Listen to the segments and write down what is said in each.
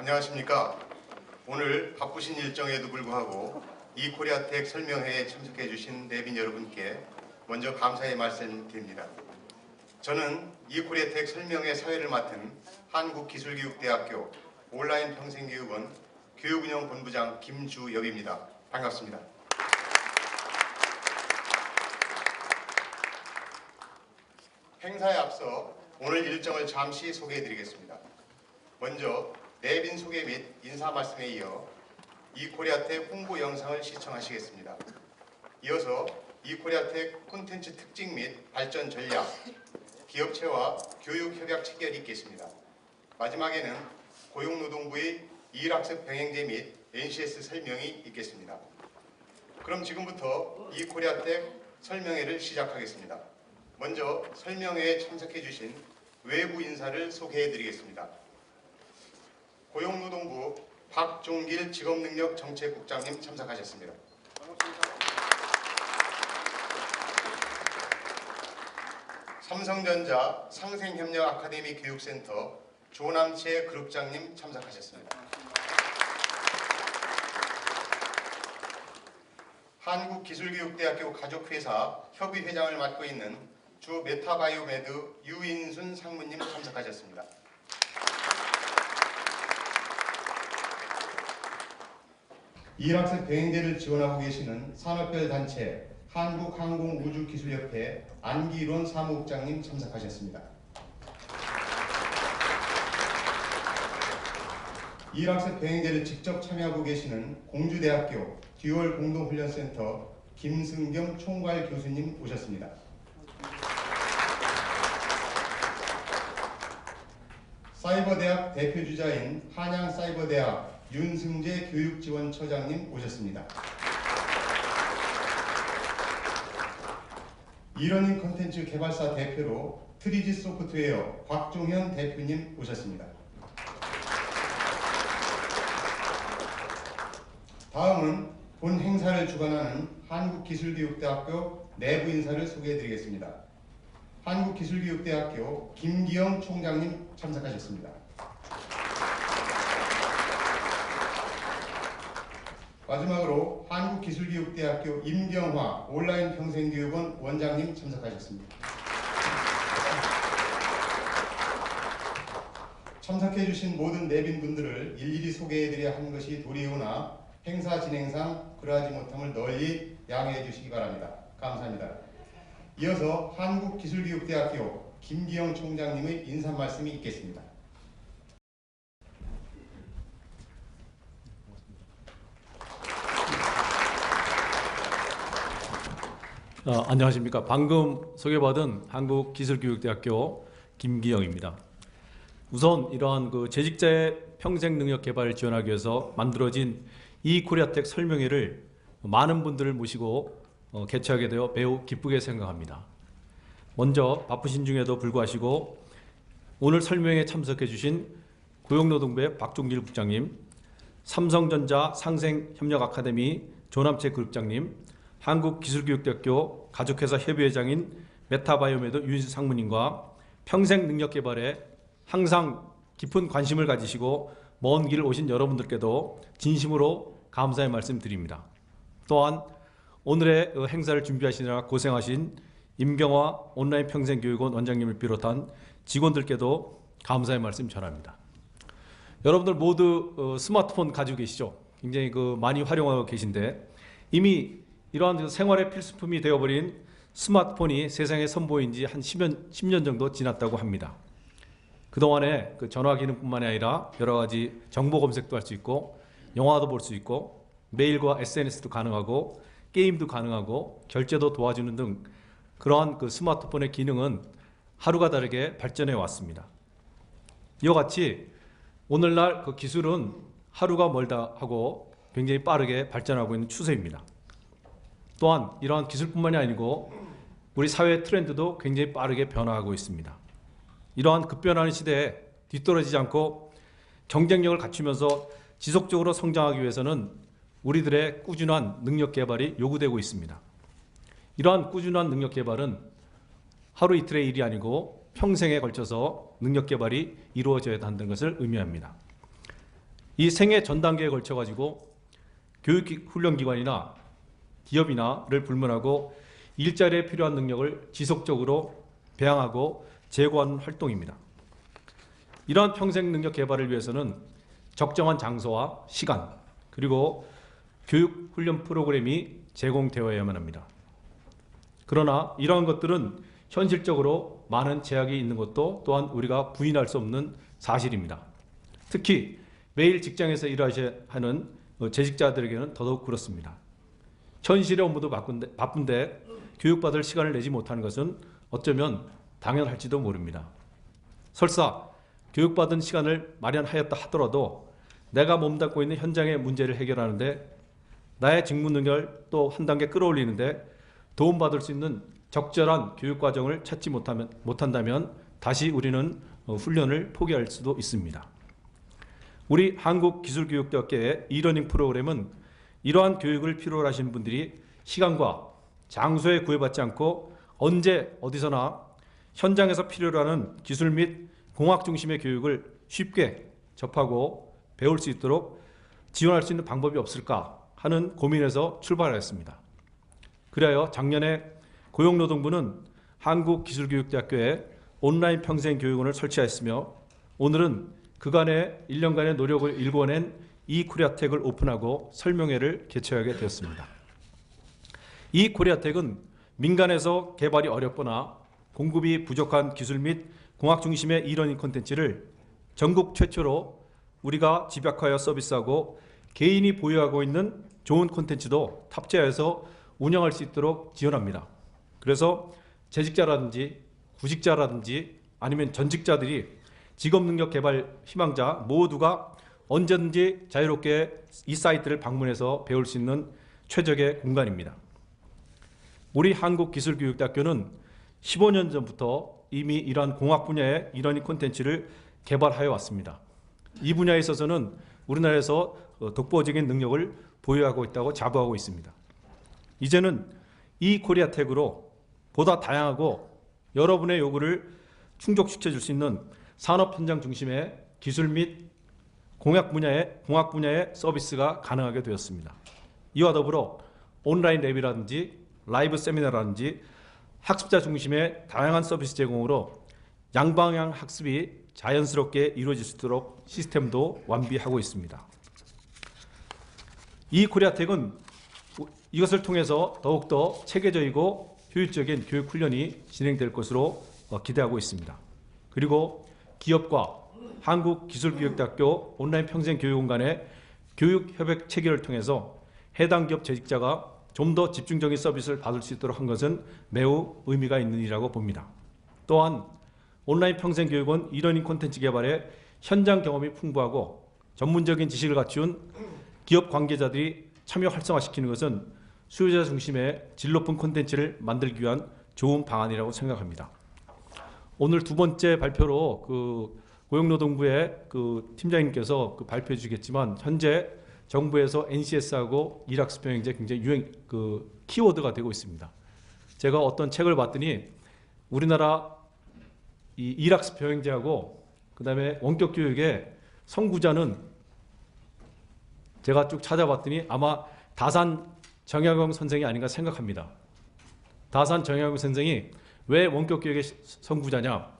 안녕하십니까. 오늘 바쁘신 일정에도 불구하고 이코리아텍 설명회에 참석해 주신 내빈 여러분께 먼저 감사의 말씀드립니다. 저는 이코리아텍 설명회 사회를 맡은 한국기술교육대학교 온라인 평생교육원 교육운영본부장 김주엽입니다. 반갑습니다. 행사에 앞서 오늘 일정을 잠시 소개해드리겠습니다. 먼저 내빈 소개 및 인사 말씀에 이어 이코리아텍 홍보 영상을 시청하시겠습니다. 이어서 이코리아텍 콘텐츠 특징 및 발전 전략, 기업체와 교육 협약 체결이 있겠습니다. 마지막에는 고용노동부의 이일학습 병행제 및 NCS 설명이 있겠습니다. 그럼 지금부터 이코리아텍 설명회를 시작하겠습니다. 먼저 설명회에 참석해 주신 외부 인사를 소개해 드리겠습니다. 고용노동부 박종길 직업능력정책국장님 참석하셨습니다. 반갑습니다. 삼성전자 상생협력 아카데미 교육센터 조남채 그룹장님 참석하셨습니다. 한국기술교육대학교 가족회사 협의회장을 맡고 있는 주 메타바이오메드 유인순 상무님 참석하셨습니다. 이일학습 병행제를 지원하고 계시는 산업별 단체 한국항공우주기술협회 안기론 사무국장님 참석하셨습니다. 이일학습 병행제를 직접 참여하고 계시는 공주대학교 듀얼 공동훈련센터 김승경 총괄 교수님 오셨습니다. 사이버대학 대표주자인 한양사이버대학 윤승재 교육지원처장님 오셨습니다. 이러닝 콘텐츠 개발사 대표로 트리지 소프트웨어 곽종현 대표님 오셨습니다. 다음은 본 행사를 주관하는 한국기술교육대학교 내부 인사를 소개해드리겠습니다. 한국기술교육대학교 김기영 총장님 참석하셨습니다. 마지막으로 한국기술교육대학교 임경화 온라인 평생교육원 원장님 참석하셨습니다. 참석해주신 모든 내빈분들을 일일이 소개해드려야 하는 것이 도리우나 행사 진행상 그러하지 못함을 널리 양해해 주시기 바랍니다. 감사합니다. 이어서 한국기술교육대학교 김기영 총장님의 인사 말씀이 있겠습니다. 안녕하십니까. 방금 소개받은 한국기술교육대학교 김기영입니다. 우선 이러한 재직자의 평생 능력 개발을 지원하기 위해서 만들어진 이코리아텍 설명회를 많은 분들을 모시고 개최하게 되어 매우 기쁘게 생각합니다. 먼저 바쁘신 중에도 불구하시고 오늘 설명회에 참석해 주신 고용노동부의 박종길 국장님, 삼성전자 상생협력아카데미 조남채 그룹장님, 한국기술교육대학교 가족회사 협의회장인 메타바이오메드 유인순 상무님과 평생 능력 개발에 항상 깊은 관심을 가지시고 먼 길을 오신 여러분들께도 진심으로 감사의 말씀 드립니다. 또한 오늘의 행사를 준비하시느라 고생하신 임경화 온라인 평생교육원 원장님을 비롯한 직원들께도 감사의 말씀 전합니다. 여러분들 모두 스마트폰 가지고 계시죠? 굉장히 많이 활용하고 계신데 이미 이러한 생활의 필수품이 되어버린 스마트폰이 세상에 선보인 지 한 10년 정도 지났다고 합니다. 그동안에 전화 기능뿐만이 아니라 여러 가지 정보 검색도 할 수 있고 영화도 볼 수 있고 메일과 SNS도 가능하고 게임도 가능하고 결제도 도와주는 등 그러한 스마트폰의 기능은 하루가 다르게 발전해 왔습니다. 이와 같이 오늘날 기술은 하루가 멀다 하고 굉장히 빠르게 발전하고 있는 추세입니다. 또한 이러한 기술뿐만이 아니고 우리 사회의 트렌드도 굉장히 빠르게 변화하고 있습니다. 이러한 급변하는 시대에 뒤떨어지지 않고 경쟁력을 갖추면서 지속적으로 성장하기 위해서는 우리들의 꾸준한 능력 개발이 요구되고 있습니다. 이러한 꾸준한 능력 개발은 하루 이틀의 일이 아니고 평생에 걸쳐서 능력 개발이 이루어져야 한다는 것을 의미합니다. 이 생애 전 단계에 걸쳐 가지고 교육 훈련기관이나 기업이나를 불문하고 일자리에 필요한 능력을 지속적으로 배양하고 제고하는 활동입니다. 이러한 평생 능력 개발을 위해서는 적정한 장소와 시간 그리고 교육 훈련 프로그램이 제공되어야만 합니다. 그러나 이러한 것들은 현실적으로 많은 제약이 있는 것도 또한 우리가 부인할 수 없는 사실입니다. 특히 매일 직장에서 일하셔야 하는 재직자들에게는 더더욱 그렇습니다. 현실의 업무도 바쁜데 교육받을 시간을 내지 못하는 것은 어쩌면 당연할지도 모릅니다. 설사 교육받은 시간을 마련하였다 하더라도 내가 몸담고 있는 현장의 문제를 해결하는데 나의 직무 능력을 또 한 단계 끌어올리는데 도움받을 수 있는 적절한 교육 과정을 찾지 못한다면 다시 우리는 훈련을 포기할 수도 있습니다. 우리 한국기술교육대학교의 이러닝 프로그램은 이러한 교육을 필요로 하시는 분들이 시간과 장소에 구애받지 않고 언제 어디서나 현장에서 필요로 하는 기술 및 공학 중심의 교육을 쉽게 접하고 배울 수 있도록 지원할 수 있는 방법이 없을까 하는 고민에서 출발하였습니다. 그리하여 작년에 고용노동부는 한국기술교육대학교에 온라인 평생교육원을 설치하였으며 오늘은 그간의 1년간의 노력을 일궈낸 이코리아텍을 오픈하고 설명회를 개최하게 되었습니다. 이코리아텍은 민간에서 개발이 어렵거나 공급이 부족한 기술 및 공학 중심의 이러닝 콘텐츠를 전국 최초로 우리가 집약하여 서비스하고 개인이 보유하고 있는 좋은 콘텐츠도 탑재해서 운영할 수 있도록 지원합니다. 그래서 재직자라든지 구직자라든지 아니면 전직자들이 직업능력 개발 희망자 모두가 언제든지 자유롭게 이 사이트를 방문해서 배울 수 있는 최적의 공간입니다. 우리 한국기술교육대학교는 15년 전부터 이미 이러한 공학 분야의 이러닝 콘텐츠를 개발하여 왔습니다. 이 분야에 있어서는 우리나라에서 독보적인 능력을 보유하고 있다고 자부하고 있습니다. 이제는 이 코리아텍으로 보다 다양하고 여러분의 요구를 충족시켜 줄 수 있는 산업 현장 중심의 기술 및 공학 분야의 서비스가 가능하게 되었습니다. 이와 더불어 온라인 랩이라든지 라이브 세미나라든지 학습자 중심의 다양한 서비스 제공으로 양방향 학습이 자연스럽게 이루어질 수 있도록 시스템도 완비하고 있습니다. 이 코리아텍은 이것을 통해서 더욱더 체계적이고 효율적인 교육 훈련이 진행될 것으로 기대하고 있습니다. 그리고 기업과 한국기술교육대학교 온라인 평생교육원 간의 교육협약 체결을 통해서 해당 기업 재직자가 좀 더 집중적인 서비스를 받을 수 있도록 한 것은 매우 의미가 있는 일이라고 봅니다. 또한 온라인 평생교육원 이러닝 콘텐츠 개발에 현장 경험이 풍부하고 전문적인 지식을 갖춘 기업 관계자들이 참여 활성화시키는 것은 수요자 중심의 질 높은 콘텐츠를 만들기 위한 좋은 방안이라고 생각합니다. 오늘 두 번째 발표로 고용노동부의 팀장님께서 발표해 주시겠지만 현재 정부에서 NCS하고 일학습 병행제 굉장히 키워드가 되고 있습니다. 제가 어떤 책을 봤더니 우리나라 이 일학습 병행제하고 그다음에 원격 교육의 선구자는 제가 쭉 찾아봤더니 아마 다산 정약용 선생이 아닌가 생각합니다. 다산 정약용 선생이 왜 원격 교육의 선구자냐?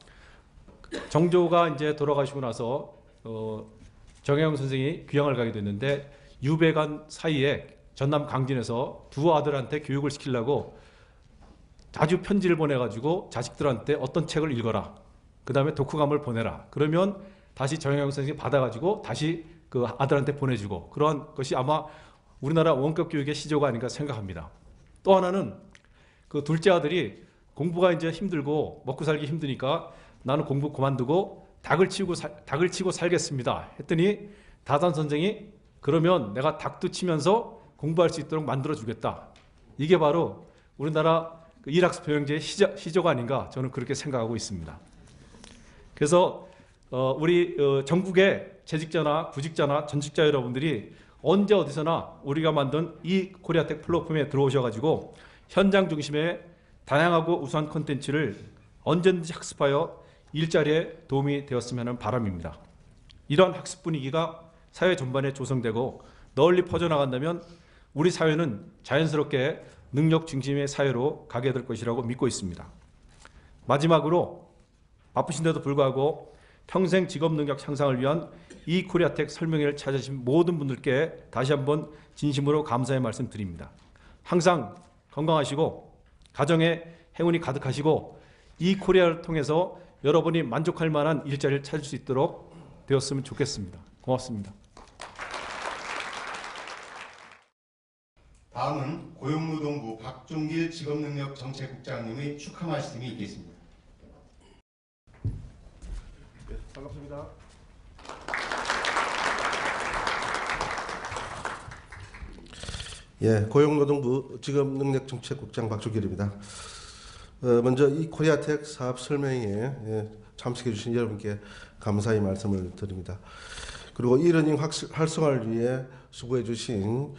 정조가 이제 돌아가시고 나서 정약용 선생이 귀향을 가게 됐는데 유배간 사이에 전남 강진에서 두 아들한테 교육을 시키려고 자주 편지를 보내가지고 자식들한테 어떤 책을 읽어라. 그 다음에 독후감을 보내라. 그러면 다시 정약용 선생이 받아가지고 다시 그 아들한테 보내주고 그러한 것이 아마 우리나라 원격 교육의 시조가 아닌가 생각합니다. 또 하나는 그 둘째 아들이 공부가 이제 힘들고 먹고 살기 힘드니까 나는 공부 그만두고 닭을 치고 살겠습니다. 했더니 다산 선생이 그러면 내가 닭도 치면서 공부할 수 있도록 만들어 주겠다. 이게 바로 우리나라 일학습 병행제의 시조가 아닌가 저는 그렇게 생각하고 있습니다. 그래서 우리 전국의 재직자나 구직자나 전직자 여러분들이 언제 어디서나 우리가 만든 이 코리아텍 플랫폼에 들어오셔가지고 현장 중심의 다양하고 우수한 콘텐츠를 언제든지 학습하여 일자리에 도움이 되었으면 하는 바람입니다. 이러한 학습 분위기가 사회 전반에 조성되고 널리 퍼져나간다면 우리 사회는 자연스럽게 능력 중심의 사회로 가게 될 것이라고 믿고 있습니다. 마지막으로 바쁘신데도 불구하고 평생 직업 능력 향상을 위한 이 코리아텍 설명회를 찾으신 모든 분들께 다시 한번 진심으로 감사의 말씀 드립니다. 항상 건강하시고 가정에 행운이 가득하시고 이 코리아를 통해서 여러분이 만족할 만한 일자리를 찾을 수 있도록 되었으면 좋겠습니다. 고맙습니다. 다음은 고용노동부 박종길 직업능력정책국장님의 축하 말씀이 있겠습니다. 네, 반갑습니다. 예, 고용노동부 직업능력정책국장 박종길입니다. 먼저 이 코리아텍 사업 설명회에 참석해 주신 여러분께 감사의 말씀을 드립니다. 그리고 이러닝 활성화를 위해 수고해 주신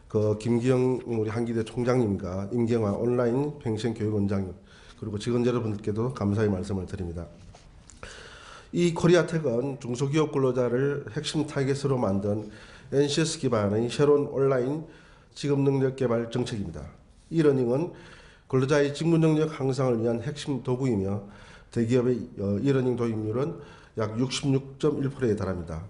그 김기영 우리 한기대 총장님과 임경화 온라인 평생교육원장님 그리고 직원 여러분들께도 감사의 말씀을 드립니다. 이 코리아텍은 중소기업 근로자를 핵심 타겟으로 만든 NCS 기반의 새로운 온라인 직업능력 개발 정책입니다. 이러닝은 근로자의 직무능력 향상을 위한 핵심 도구이며 대기업의 이러닝 도입률은 약 66.1%에 달합니다.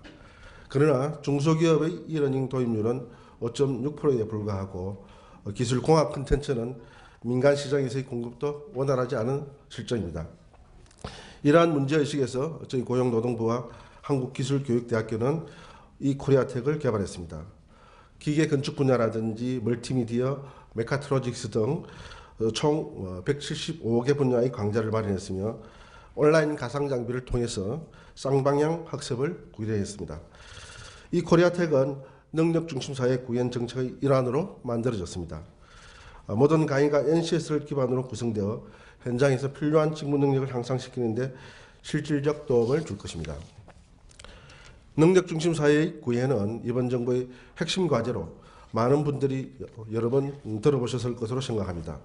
그러나 중소기업의 이러닝 도입률은 5.6%에 불과하고 기술공학 콘텐츠는 민간 시장에서의 공급도 원활하지 않은 실정입니다. 이러한 문제의식에서 저희 고용노동부와 한국기술교육대학교는 이 코리아텍을 개발했습니다. 기계 건축 분야라든지 멀티미디어, 메카트로닉스 등 총 175개 분야의 강좌를 마련했으며 온라인 가상 장비를 통해서 쌍방향 학습을 구현했습니다. 이 코리아텍은 능력 중심 사회 구현 정책의 일환으로 만들어졌습니다. 모든 강의가 NCS를 기반으로 구성되어 현장에서 필요한 직무 능력을 향상시키는 데 실질적 도움을 줄 것입니다. 능력 중심 사회의 구현은 이번 정부의 핵심 과제로 많은 분들이 여러 번 들어보셨을 것으로 생각합니다.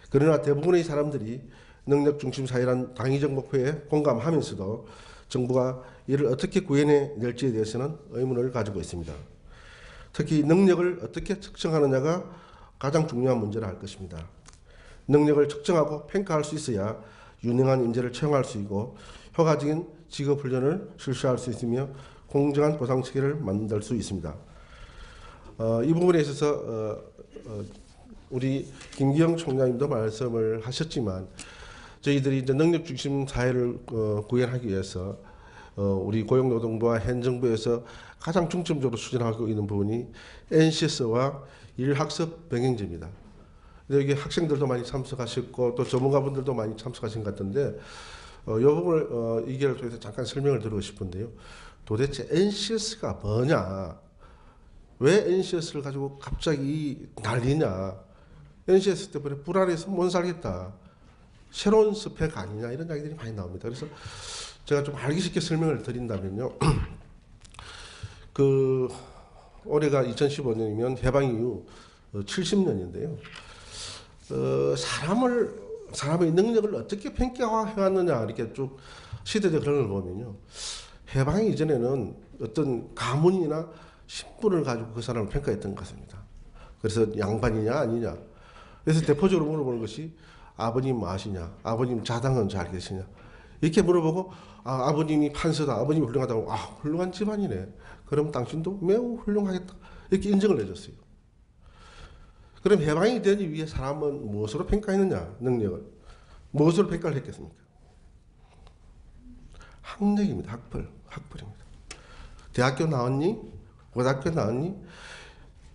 그러나 대부분의 사람들이 능력 중심 사회란 당위적 목표에 공감하면서도 정부가 이를 어떻게 구현해 낼지에 대해서는 의문을 가지고 있습니다. 특히 능력을 어떻게 측정하느냐가 가장 중요한 문제라 할 것입니다. 능력을 측정하고 평가할 수 있어야 유능한 인재를 채용할 수 있고 효과적인 직업훈련을 실시할 수 있으며 공정한 보상 체계를 만들 수 있습니다. 이 부분에 있어서 우리 김기영 총장님도 말씀을 하셨지만 저희들이 이제 능력 중심 사회를 구현하기 위해서 우리 고용노동부와 현 정부에서 가장 중점적으로 추진하고 있는 부분이 NCS와 일학습 병행제입니다. 여기 학생들도 많이 참석하셨고 또 전문가분들도 많이 참석하신 것 같은데 이 부분을 이 기회를 통해서 잠깐 설명을 드리고 싶은데요. 도대체 NCS가 뭐냐? 왜 NCS를 가지고 갑자기 난리냐? NCS 때문에 불안해서 못 살겠다. 새로운 스펙 아니냐 이런 이야기들이 많이 나옵니다. 그래서 제가 좀 알기 쉽게 설명을 드린다면요. 그 올해가 2015년이면 해방 이후 70년인데요. 사람의 능력을 어떻게 평가해왔느냐 이렇게 쭉 시대적 흐름을 보면요. 해방 이전에는 어떤 가문이나 신분을 가지고 그 사람을 평가했던 것 같습니다. 그래서 양반이냐 아니냐. 그래서 대표적으로 물어보는 것이 아버님 뭐 아시냐, 아버님 자당은 잘 계시냐 이렇게 물어보고 아버님이 판사다, 아버님이 훌륭하다고 훌륭한 집안이네. 그럼 당신도 매우 훌륭하겠다 이렇게 인정을 해줬어요. 그럼 해방이 되기 위해 사람은 무엇으로 평가했느냐? 능력을 무엇으로 평가를 했겠습니까? 학력입니다. 학벌입니다. 대학교 나왔니? 고등학교 나왔니?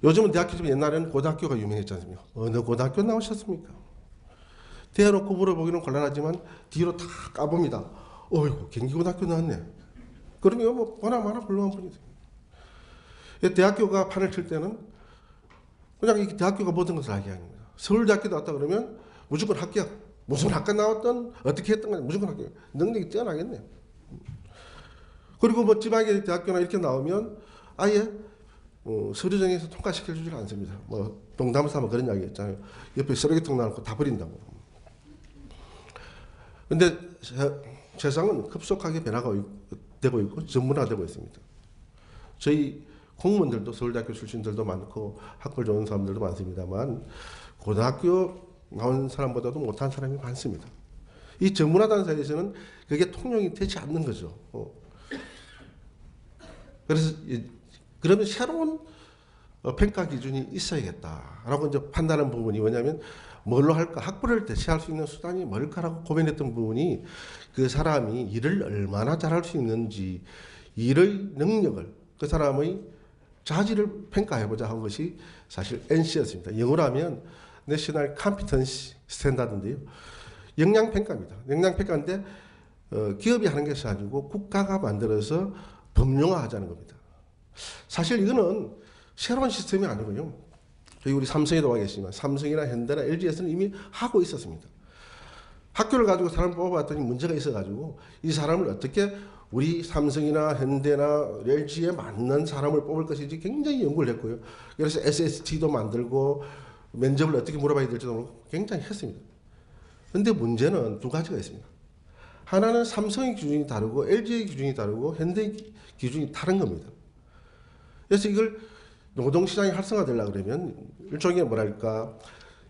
요즘은 대학교 좀 옛날에는 고등학교가 유명했지 않습니까? 어느 고등학교 나오셨습니까? 대놓고 물어보기는 곤란하지만 뒤로 다 까봅니다. 어이구 경기고등학교 나왔네. 그러면 뭐 보나마나 훌륭한 분이죠. 대학교가 판을 칠 때는 그냥 이 대학교가 모든 것을 알게 합니다. 서울대학교 나왔다 그러면 무조건 합격. 무슨 학과 나왔든 어떻게 했든 간에 무조건 합격. 능력이 뛰어나겠네요. 그리고 뭐 지방의 대학교나 이렇게 나오면 아예 서류정에서 통과시켜주질 않습니다. 뭐 농담을 삼아 그런 이야기 있잖아요. 옆에 쓰레기통 놔놓고 다 버린다고. 근데 세상은 급속하게 변화가 되고 있고 전문화되고 있습니다. 저희 공무원들도 서울대학교 출신들도 많고 학벌 좋은 사람들도 많습니다만 고등학교 나온 사람보다도 못한 사람이 많습니다. 이 전문화단 사이에서는 그게 통용이 되지 않는 거죠. 그래서 그러면 새로운 평가 기준이 있어야겠다라고 이제 판단한 부분이 뭐냐면 뭘로 할까? 학벌을 대체할 수 있는 수단이 뭘까라고 고민했던 부분이 그 사람이 일을 얼마나 잘할 수 있는지 일의 능력을 그 사람의 자질을 평가해보자 한 것이 사실 NC였습니다. 영어로 하면 National Competency Standard인데요. 역량평가입니다. 역량평가인데 기업이 하는 것이 아니고 국가가 만들어서 법령화하자는 겁니다. 사실 이거는 새로운 시스템이 아니고요. 저희 우리 삼성에도 와 계시지만 삼성이나 현대나 LG에서는 이미 하고 있었습니다. 학교를 가지고 사람을 뽑아봤더니 문제가 있어가지고 이 사람을 어떻게 우리 삼성이나 현대나 LG에 맞는 사람을 뽑을 것인지 굉장히 연구를 했고요. 그래서 SST도 만들고 면접을 어떻게 물어봐야 될지도 모르고 굉장히 했습니다. 그런데 문제는 두 가지가 있습니다. 하나는 삼성의 기준이 다르고 LG의 기준이 다르고 현대의 기준이 다른 겁니다. 그래서 이걸 노동시장이 활성화되려고 그러면 일종의 뭐랄까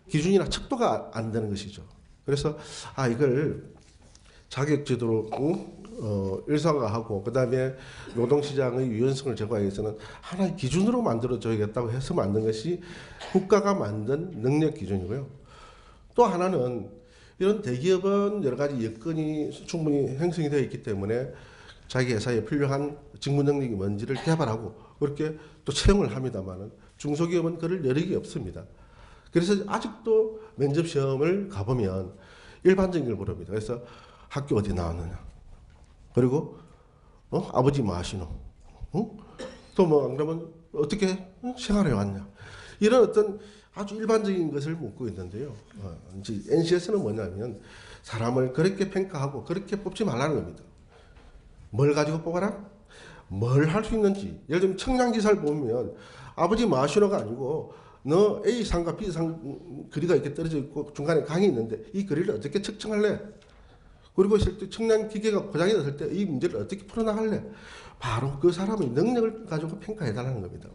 기준이나 척도가 안 되는 것이죠. 그래서 이걸 자격제도로 일상화하고 그 다음에 노동시장의 유연성을 제고하기 위해서는 하나의 기준으로 만들어줘야겠다고 해서 만든 것이 국가가 만든 능력 기준이고요. 또 하나는 이런 대기업은 여러 가지 여건이 충분히 형성이 되어 있기 때문에 자기 회사에 필요한 직무 능력이 뭔지를 개발하고 그렇게 또 채용을 합니다만은 중소기업은 그럴 여력이 없습니다. 그래서 아직도 면접 시험을 가보면 일반적인 걸 물어봅니다. 그래서 학교 어디 나왔느냐, 그리고 아버지 뭐 하시노, 또 뭐 그러면 어떻게 생활해 왔냐, 이런 어떤 아주 일반적인 것을 묻고 있는데요. 이제 NC에서는 뭐냐면 사람을 그렇게 평가하고 그렇게 뽑지 말라는 겁니다. 뭘 가지고 뽑아라? 뭘 할 수 있는지. 예를 들면 청량기사를 보면 아버지 마시노가 아니고 너 A상과 B상 거리가 이렇게 떨어져 있고 중간에 강이 있는데 이 거리를 어떻게 측정할래? 그리고 실제 청량기계가 고장이 났을 때 이 문제를 어떻게 풀어나갈래? 바로 그 사람의 능력을 가지고 평가해달라는 겁니다.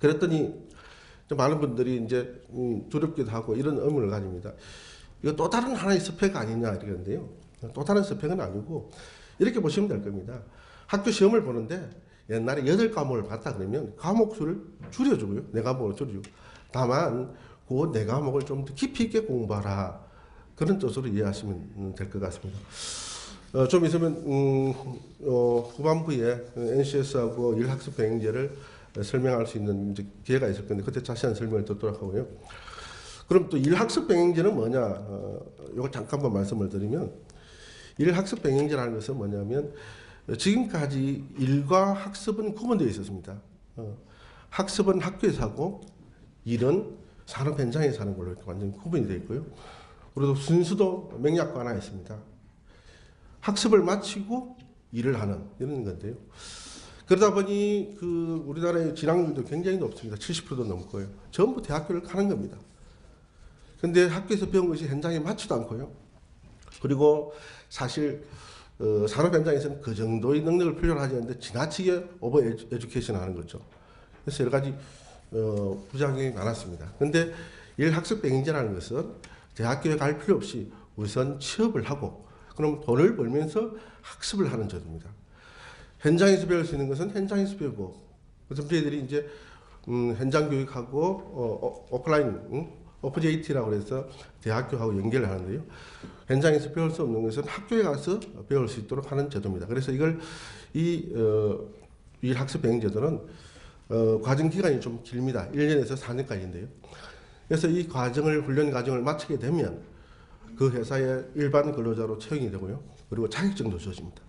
그랬더니 많은 분들이 이제 두렵기도 하고 이런 의문을 가집니다. 이거 또 다른 하나의 스펙 아니냐 이러는데요. 또 다른 스펙은 아니고 이렇게 보시면 될 겁니다. 학교 시험을 보는데 옛날에 8과목을 봤다 그러면 과목 수를 줄여주고요. 4과목을 줄여주고. 다만 그 4과목을 좀 더 깊이 있게 공부하라. 그런 뜻으로 이해하시면 될 것 같습니다. 좀 있으면 후반부에 NCS하고 일학습 병행제를 설명할 수 있는 이제 기회가 있을 건데 그때 자세한 설명을 듣도록 하고요. 그럼 또 일학습 병행제는 뭐냐? 이걸 잠깐만 말씀을 드리면 일학습 병행제라는 것은 뭐냐면 지금까지 일과 학습은 구분되어 있었습니다. 학습은 학교에서 하고 일은 산업 현장에서 하는 걸로 이렇게 완전히 구분이 되어 있고요. 그리고 순수도 명약관화에 있습니다. 학습을 마치고 일을 하는 이런 건데요. 그러다 보니 그 우리나라의 진학률도 굉장히 높습니다. 70%도 넘고요. 전부 대학교를 가는 겁니다. 근데 학교에서 배운 것이 현장에 맞지도 않고요. 그리고 사실 산업 현장에서는 그 정도의 능력을 필요로 하지 않는데 지나치게 오버 에듀케이션 하는 거죠. 그래서 여러 가지 부작용이 많았습니다. 근데 일학습 병행제라는 것은 대학교에 갈 필요 없이 우선 취업을 하고 그럼 돈을 벌면서 학습을 하는 제도입니다. 현장에서 배울 수 있는 것은 현장에서 배우고 그래서 저희들이 이제 현장 교육하고 오프라인 오프JT라고 해서 대학교하고 연결을 하는데요. 현장에서 배울 수 없는 것은 학교에 가서 배울 수 있도록 하는 제도입니다. 그래서 이걸 이 학습 병행 제도는 과정 기간이 좀 길입니다. 1년에서 4년까지인데요. 그래서 이 훈련 과정을 마치게 되면 그 회사의 일반 근로자로 채용이 되고요. 그리고 자격증도 주어집니다.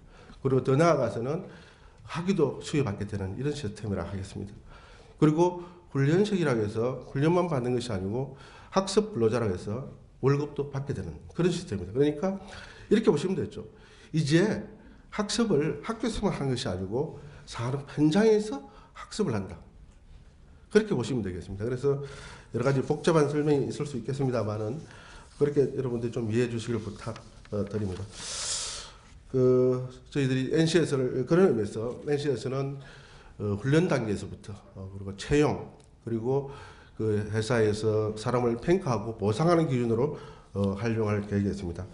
그리고 더 나아가서는 학위도 수여받게 되는 이런 시스템이라 하겠습니다. 그리고 훈련식이라고 해서 훈련만 받는 것이 아니고 학습 근로자라고 해서 월급도 받게 되는 그런 시스템입니다. 그러니까 이렇게 보시면 되죠. 이제 학습을 학교에서만 하는 것이 아니고 산업 현장에서 학습을 한다. 그렇게 보시면 되겠습니다. 그래서 여러 가지 복잡한 설명이 있을 수 있겠습니다만은 그렇게 여러분들 좀 이해해 주시길 부탁드립니다. 저희들이 NCS를 그런 의미에서 NCS는 훈련 단계에서부터 그리고 채용 그리고 그 회사에서 사람을 평가하고 보상하는 기준으로 활용할 계획이 있습니다.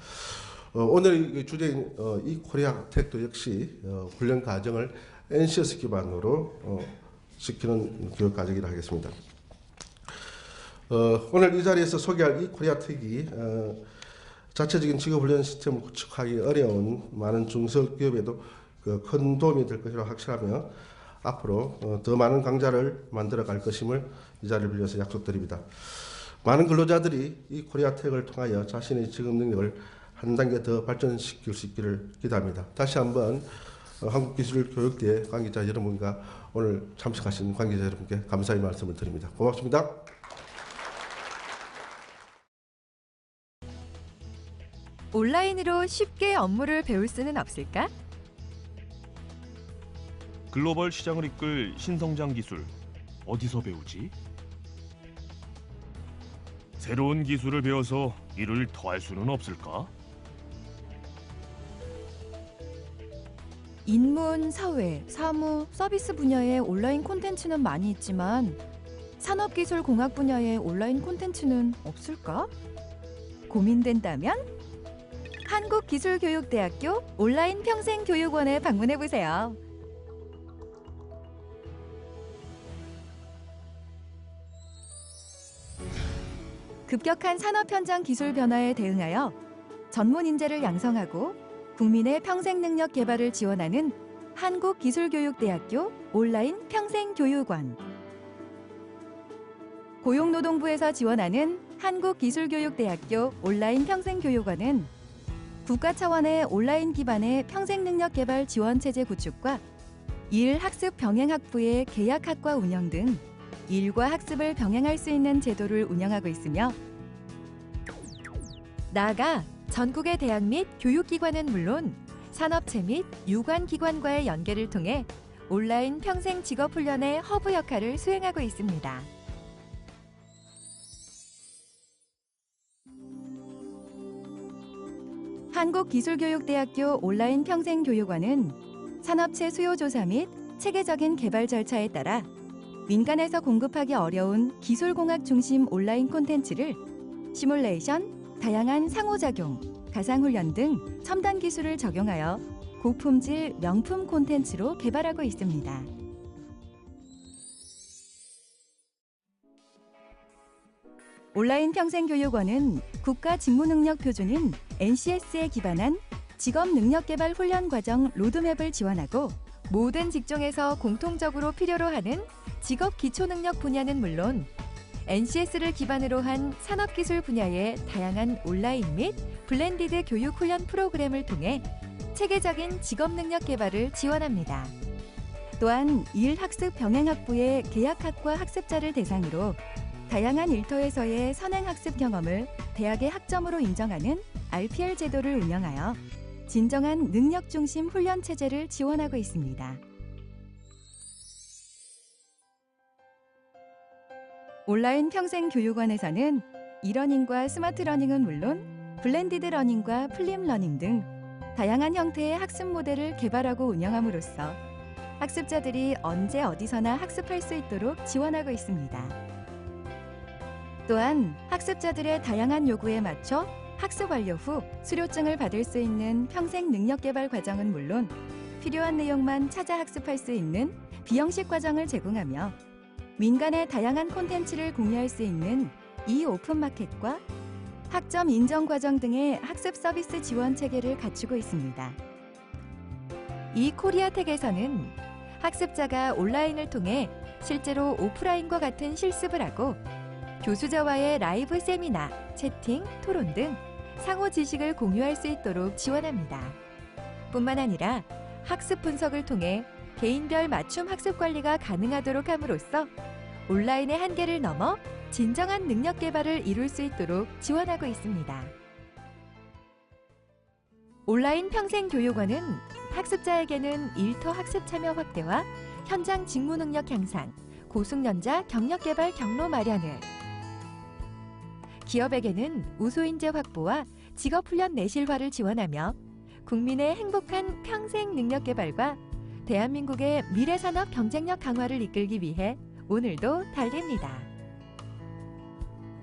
오늘 이 주제인 이 코리아 텍도 역시 훈련 과정을 NCS 기반으로 시키는 교육 과정이라 하겠습니다. 오늘 이 자리에서 소개할 이 코리아 텍이 자체적인 직업훈련 시스템을 구축하기 어려운 많은 중소기업에도 큰 도움이 될 것이라 확실하며 앞으로 더 많은 강좌를 만들어 갈 것임을 이 자리를 빌려서 약속드립니다. 많은 근로자들이 이 코리아텍을 통하여 자신의 직업 능력을 한 단계 더 발전시킬 수 있기를 기대합니다. 다시 한번 한국기술교육대 관계자 여러분과 오늘 참석하신 관계자 여러분께 감사의 말씀을 드립니다. 고맙습니다. 온라인으로 쉽게 업무를 배울 수는 없을까? 글로벌 시장을 이끌 신성장 기술, 어디서 배우지? 새로운 기술을 배워서 일을 더할 수는 없을까? 인문, 사회, 사무, 서비스 분야의 온라인 콘텐츠는 많이 있지만 산업기술공학 분야의 온라인 콘텐츠는 없을까? 고민된다면 한국기술교육대학교 온라인 평생교육원에 방문해보세요. 급격한 산업 현장 기술 변화에 대응하여 전문 인재를 양성하고 국민의 평생 능력 개발을 지원하는 한국기술교육대학교 온라인 평생교육원. 고용노동부에서 지원하는 한국기술교육대학교 온라인 평생교육원은 국가 차원의 온라인 기반의 평생 능력 개발 지원 체제 구축과 일 학습 병행 학부의 계약학과 운영 등 일과 학습을 병행할 수 있는 제도를 운영하고 있으며 나아가 전국의 대학 및 교육기관은 물론 산업체 및 유관기관과의 연계를 통해 온라인 평생 직업훈련의 허브 역할을 수행하고 있습니다. 한국기술교육대학교 온라인 평생교육원은 산업체 수요조사 및 체계적인 개발 절차에 따라 민간에서 공급하기 어려운 기술공학 중심 온라인 콘텐츠를 시뮬레이션, 다양한 상호작용, 가상훈련 등 첨단 기술을 적용하여 고품질 명품 콘텐츠로 개발하고 있습니다. 온라인 평생교육원은 국가직무능력표준인 NCS에 기반한 직업능력개발 훈련 과정 로드맵을 지원하고 모든 직종에서 공통적으로 필요로 하는 직업 기초능력 분야는 물론 NCS를 기반으로 한 산업기술 분야의 다양한 온라인 및 블렌디드 교육 훈련 프로그램을 통해 체계적인 직업능력 개발을 지원합니다. 또한 일학습 병행학부의 계약학과 학습자를 대상으로 다양한 일터에서의 선행학습 경험을 대학의 학점으로 인정하는 RPL 제도를 운영하여 진정한 능력 중심 훈련 체제를 지원하고 있습니다. 온라인 평생교육원에서는 이러닝과 스마트 러닝은 물론 블렌디드 러닝과 플립 러닝 등 다양한 형태의 학습 모델을 개발하고 운영함으로써 학습자들이 언제 어디서나 학습할 수 있도록 지원하고 있습니다. 또한 학습자들의 다양한 요구에 맞춰 학습 완료 후 수료증을 받을 수 있는 평생 능력 개발 과정은 물론 필요한 내용만 찾아 학습할 수 있는 비형식 과정을 제공하며 민간의 다양한 콘텐츠를 공유할 수 있는 오픈마켓과 학점 인정 과정 등의 학습 서비스 지원 체계를 갖추고 있습니다. 이 코리아텍에서는 학습자가 온라인을 통해 실제로 오프라인과 같은 실습을 하고 교수자와의 라이브 세미나, 채팅, 토론 등 상호 지식을 공유할 수 있도록 지원합니다. 뿐만 아니라 학습 분석을 통해 개인별 맞춤 학습 관리가 가능하도록 함으로써 온라인의 한계를 넘어 진정한 능력 개발을 이룰 수 있도록 지원하고 있습니다. 온라인 평생교육원은 학습자에게는 일터 학습 참여 확대와 현장 직무 능력 향상, 고숙련자 경력 개발 경로 마련을, 기업에게는 우수인재 확보와 직업훈련 내실화를 지원하며 국민의 행복한 평생 능력 개발과 대한민국의 미래 산업 경쟁력 강화를 이끌기 위해 오늘도 달립니다.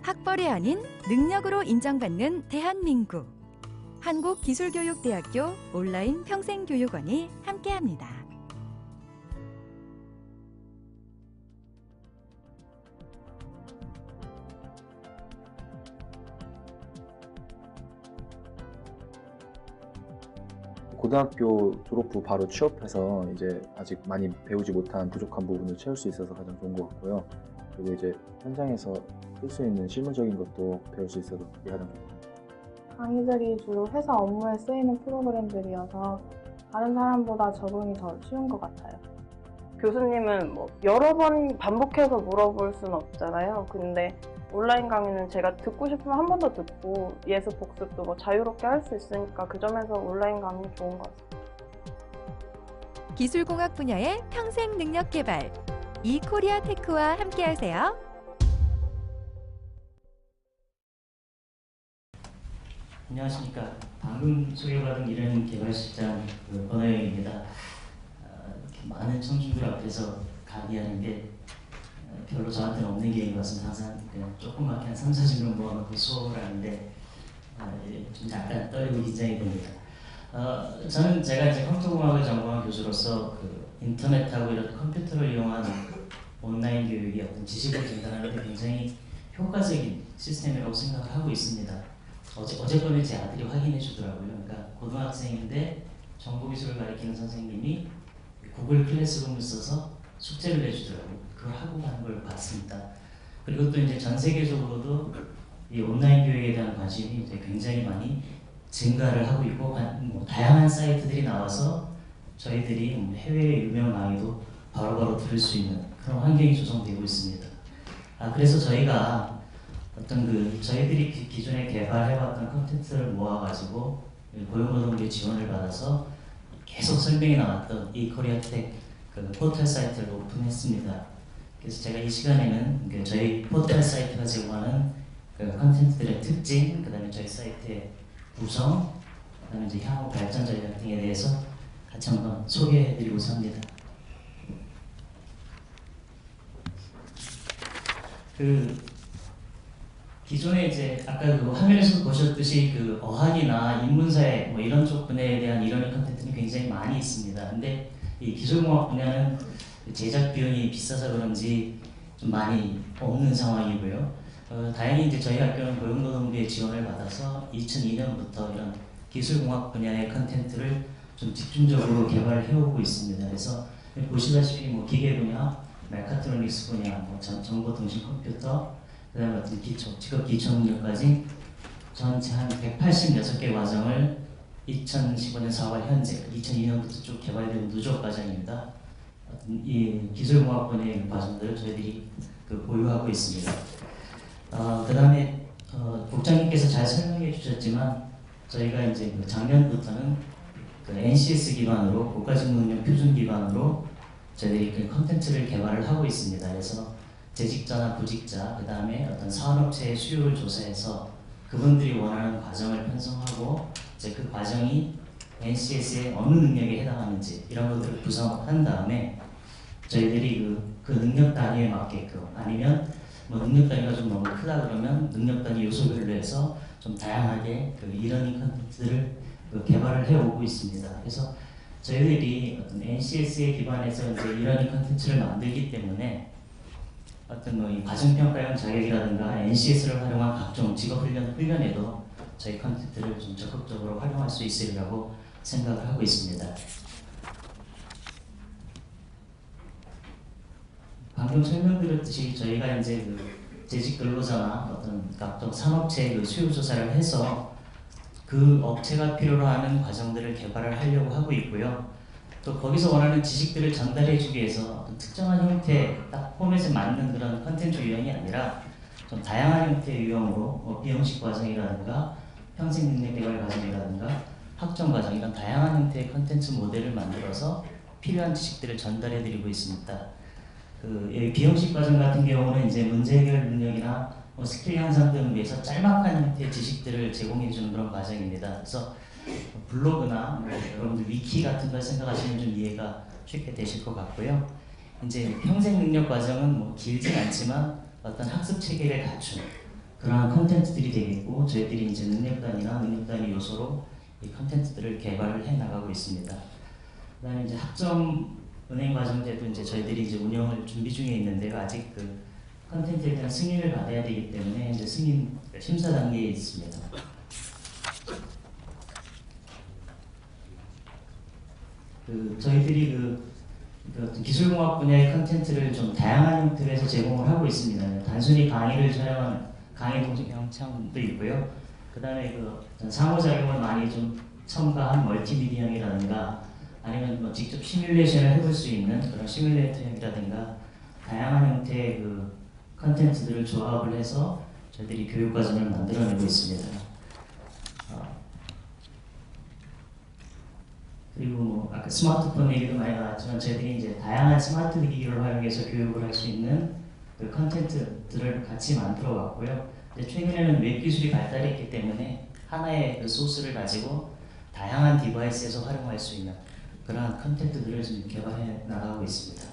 학벌이 아닌 능력으로 인정받는 대한민국. 한국기술교육대학교 온라인 평생교육원이 함께합니다. 고등학교 졸업 후 바로 취업해서 이제 아직 많이 배우지 못한 부족한 부분을 채울 수 있어서 가장 좋은 것 같고요. 그리고 이제 현장에서 쓸 수 있는 실무적인 것도 배울 수 있어서 그게 가장 좋습니다. 강의들이 주로 회사 업무에 쓰이는 프로그램들이어서 다른 사람보다 적응이 더 쉬운 것 같아요. 교수님은 여러 번 반복해서 물어볼 수는 없잖아요. 근데 온라인 강의는 제가 듣고 싶으면 한 번 더 듣고 예습 복습도 자유롭게 할 수 있으니까 그 점에서 온라인 강의 좋은 것 같습니다. 기술공학 분야의 평생 능력 개발. 이코리아 테크와 함께하세요. 안녕하십니까. 방금 소개받은 이런 개발실장 권호영입니다. 많은 청중들 앞에서 강의하는 게 별로 저한테는 없는 계획인 것 같습니다. 항상 그냥 조그맣게 한 3, 40명 모아놓고 수업을 하는데 좀 약간 떨리고 긴장이 됩니다. 저는 제가 이제 컴퓨터공학을 전공한 교수로서 인터넷하고 이런 컴퓨터를 이용한 온라인 교육이 어떤 지식을 전달하는 데 굉장히 효과적인 시스템이라고 생각을 하고 있습니다. 어젯밤에 제 아들이 확인해 주더라고요. 그러니까 고등학생인데 정보기술을 가르치는 선생님이 구글 클래스룸을 써서 숙제를 내주더라고요. 그걸 하고 가는 걸 봤습니다. 그리고 또 이제 전 세계적으로도 이 온라인 교육에 대한 관심이 이제 굉장히 많이 증가를 하고 있고 다양한 사이트들이 나와서 저희들이 해외의 유명 강의도 바로바로 들을 수 있는 그런 환경이 조성되고 있습니다. 그래서 저희가 어떤 저희들이 기존에 개발해왔던 콘텐츠를 모아가지고 고용노동부의 지원을 받아서 계속 설명이 나왔던 이 코리아텍 포털 사이트를 오픈했습니다. 그래서 제가 이 시간에는 저희 포털 사이트가 제공하는 콘텐츠들의 특징, 그다음에 저희 사이트의 구성, 그다음에 이제 향후 발전 전략 등에 대해서 같이 한번 소개해드리고자 합니다. 기존에 이제 아까 화면에서 보셨듯이 어학이나 인문사회 이런 쪽 분야에 대한 이런 컨텐츠는 굉장히 많이 있습니다. 근데 이 기술공학 분야는 제작 비용이 비싸서 그런지 좀 많이 없는 상황이고요. 다행히 이제 저희 학교는 고용노동부의 지원을 받아서 2002년부터 이런 기술공학 분야의 컨텐츠를 좀 집중적으로 개발을 해오고 있습니다. 그래서 보시다시피 기계 분야, 메카트로닉스 분야, 정보통신 컴퓨터, 그다음에 어떤 직업 기초 능력까지 전체 한 186개 과정을 2015년 4월 현재 2002년부터 쭉 개발된 누적 과정입니다. 이 기술공학 분야의 과정들을 저희들이 보유하고 있습니다. 그다음에 국장님께서 잘 설명해 주셨지만 저희가 이제 작년부터는 NCS 기반으로 국가직무능력 표준 기반으로 저희들이 컨텐츠를 개발을 하고 있습니다. 그래서 재직자나 구직자, 그 다음에 어떤 사업체의 수요를 조사해서 그분들이 원하는 과정을 편성하고 이제 그 과정이 NCS의 어느 능력에 해당하는지 이런 것들을 구성한 다음에 저희들이 그 능력 단위에 맞게끔 아니면 능력 단위가 좀 너무 크다 그러면 능력 단위 요소별로 해서 좀 다양하게 이러닝 컨텐츠들을 개발을 해오고 있습니다. 그래서 저희들이 어떤 NCS에 기반해서 이제 이러닝 컨텐츠를 만들기 때문에 어떤 이 과정평가형 자격이라든가 NCS를 활용한 각종 직업훈련에도 저희 컨텐츠를 좀 적극적으로 활용할 수 있으리라고 생각을 하고 있습니다. 방금 설명드렸듯이 저희가 이제 재직 근로자나 어떤 각종 산업체의 수요 조사를 해서 그 업체가 필요로 하는 과정들을 개발을 하려고 하고 있고요. 또 거기서 원하는 지식들을 전달해주기 위해서 어떤 특정한 형태의 딱 포맷에 맞는 그런 컨텐츠 유형이 아니라 좀 다양한 형태의 유형으로 비형식 과정이라든가 평생 능력 개발 과정이라든가 학점 과정 이런 다양한 형태의 컨텐츠 모델을 만들어서 필요한 지식들을 전달해드리고 있습니다. 비형식 과정 같은 경우는 이제 문제 해결 능력이나 스킬 향상 등을 위해서 짤막한 형태의 지식들을 제공해주는 그런 과정입니다. 그래서 블로그나 여러분들 위키 같은 걸 생각하시면 좀 이해가 쉽게 되실 것 같고요. 이제 평생 능력 과정은 뭐 길진 않지만 어떤 학습 체계를 갖춘 그러한 컨텐츠들이 되겠고, 저희들이 이제 능력단위나 능력단위 요소로 이 컨텐츠들을 개발을 해 나가고 있습니다. 그다음에 이제 학점 은행 과정제도 이제 저희들이 이제 운영을 준비 중에 있는데요. 아직 그 컨텐츠에 대한 승인을 받아야 되기 때문에 이제 승인 심사 단계에 있습니다. 저희들이 어떤 기술공학 분야의 컨텐츠를 좀 다양한 형태로 제공을 하고 있습니다. 단순히 강의를 촬영하는 강의 동영상도 있고요. 그 다음에 상호작용을 많이 좀 첨가한 멀티미디어형이라든가, 아니면 뭐 직접 시뮬레이션을 해볼 수 있는 그런 시뮬레이터형이라든가, 다양한 형태의 컨텐츠들을 조합을 해서 저희들이 교육과정을 만들어내고 있습니다. 그리고 뭐 아까 스마트폰 얘기도 많이 나왔지만, 저희들이 이제 다양한 스마트 기기를 활용해서 교육을 할 수 있는 그 컨텐츠들을 같이 만들어 왔고요. 최근에는 웹 기술이 발달했기 때문에 하나의 그 소스를 가지고 다양한 디바이스에서 활용할 수 있는 그러한 컨텐츠들을 지금 개발해 나가고 있습니다.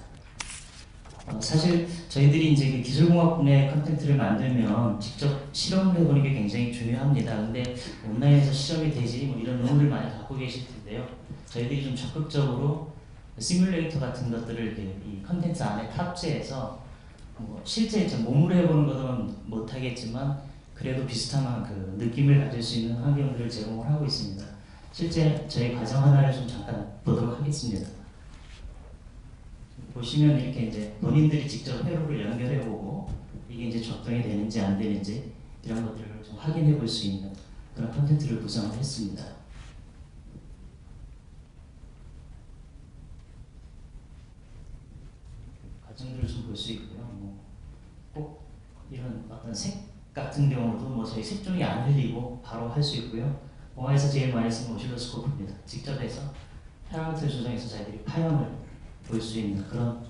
사실 저희들이 이제 그 기술공학 분야의 컨텐츠를 만들면 직접 실험을 해보는 게 굉장히 중요합니다. 근데 온라인에서 실험이 되지 뭐 이런 의문을 많이 갖고 계실 텐데요. 저희들이 좀 적극적으로 시뮬레이터 같은 것들을 이 컨텐츠 안에 탑재해서 뭐 실제 이제 몸으로 해보는 것은 못하겠지만 그래도 비슷한 그 느낌을 가질 수 있는 환경들을 제공을 하고 있습니다. 실제 저희 과정 하나를 좀 잠깐 보도록 하겠습니다. 보시면 이렇게 이제 본인들이 직접 회로를 연결해보고 이게 이제 적동이 되는지 안 되는지 이런 것들을 좀 확인해 볼 수 있는 그런 콘텐츠를 구성을 했습니다. 과정들을 좀 볼 수 있고요. 꼭 이런 어떤 색 같은 경우도 뭐 저희 색종이 안 흘리고 바로 할 수 있고요. 공학에서 제일 많이 쓰는 오실로스코프입니다. 직접 해서 파라미터 조정해서 저희들이 파형을 볼 수 있는 그런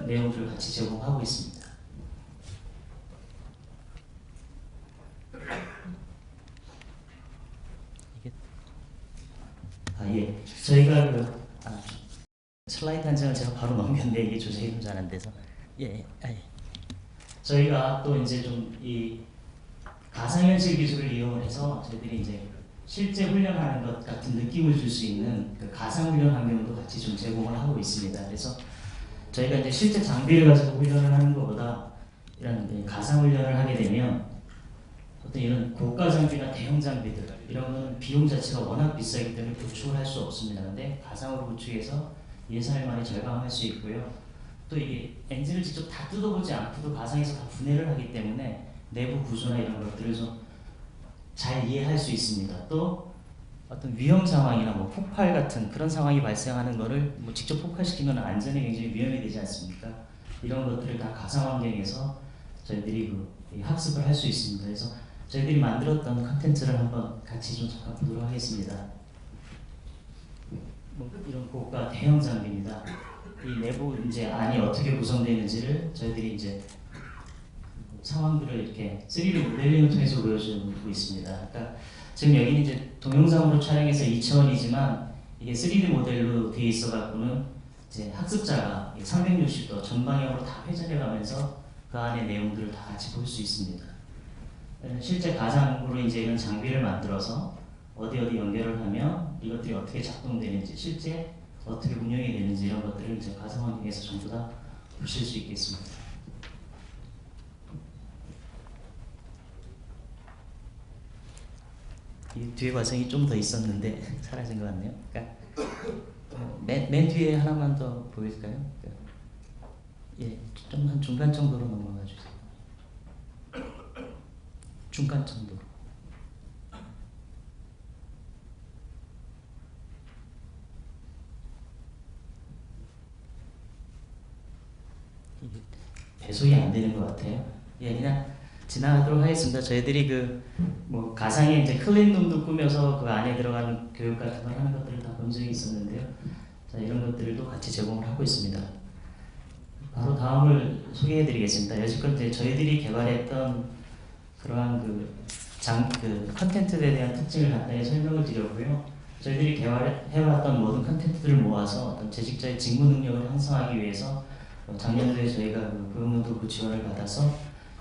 내용들을 같이 제공하고 있습니다. 예, 저희가 슬라이드 한 장을 제가 바로 넘겼는데 이게 조작이 좀 잘 안 돼서 저희가 또 이제 좀 이 가상현실 기술을 이용해서 저희들이 이제 실제 훈련하는 것 같은 느낌을 줄 수 있는 그 가상훈련 환경도 같이 좀 제공을 하고 있습니다. 그래서 저희가 이제 실제 장비를 가지고 훈련을 하는 것보다 이런 가상훈련을 하게 되면 어떤 이런 고가 장비나 대형 장비들 이런 거는 비용 자체가 워낙 비싸기 때문에 구축을 할 수 없습니다. 근데 가상으로 구축해서 예산을 많이 절감할 수 있고요. 또 이게 엔진을 직접 다 뜯어보지 않고도 가상에서 다 분해를 하기 때문에 내부 구조나 이런 것들을 좀 잘 이해할 수 있습니다. 또 어떤 위험 상황이나 뭐 폭발 같은 그런 상황이 발생하는 거를 뭐 직접 폭발시키면 안전에 굉장히 위험이 되지 않습니까? 이런 것들을 다 가상 환경에서 저희들이 학습을 할 수 있습니다. 그래서 저희들이 만들었던 컨텐츠를 한번 같이 좀 잠깐 보도록 하겠습니다. 이런 고가 대형 장비입니다. 이 내부 이제 안이 어떻게 구성되어 있는지를 저희들이 이제 상황들을 이렇게 3D 모델링을 통해서 보여주고 있습니다. 그러니까 지금 여기는 이제 동영상으로 촬영해서 2차원이지만 이게 3D 모델로 되어 있어 갖고는 이제 학습자가 360도 전방향으로 다 회전해 가면서 그 안의 내용들을 다 같이 볼 수 있습니다. 실제 가상으로 이제 이런 장비를 만들어서 어디 연결을 하면 이것들이 어떻게 작동되는지, 실제 어떻게 운영이 되는지 이런 것들을 이제 가상 환경에서 전부 다 보실 수 있겠습니다. 이 뒤에 과정이 좀 더 있었는데 사라진 것 같네요. 그러니까 맨 뒤에 하나만 더 보일까요? 예, 좀 한 중간 정도로 넘어가 주세요. 중간 정도로. 배속이 안 되는 것 같아요. 예, 그냥 지나가도록 하겠습니다. 저희들이 뭐 가상의 이제 클린룸도 꾸며서 그 안에 들어가는 교육 같은 걸 하는 것들을 다 본 적이 있었는데요. 자, 이런 것들도 같이 제공을 하고 있습니다. 바로 다음을 소개해드리겠습니다. 여지껏 이제 저희들이 개발했던 그러한 컨텐츠에 대한 특징을 간단히 설명을 드렸고요. 저희들이 개발해왔던 모든 컨텐츠들을 모아서 어떤 재직자의 직무 능력을 향상하기 위해서 작년도에 저희가 그 교육노동부 지원을 받아서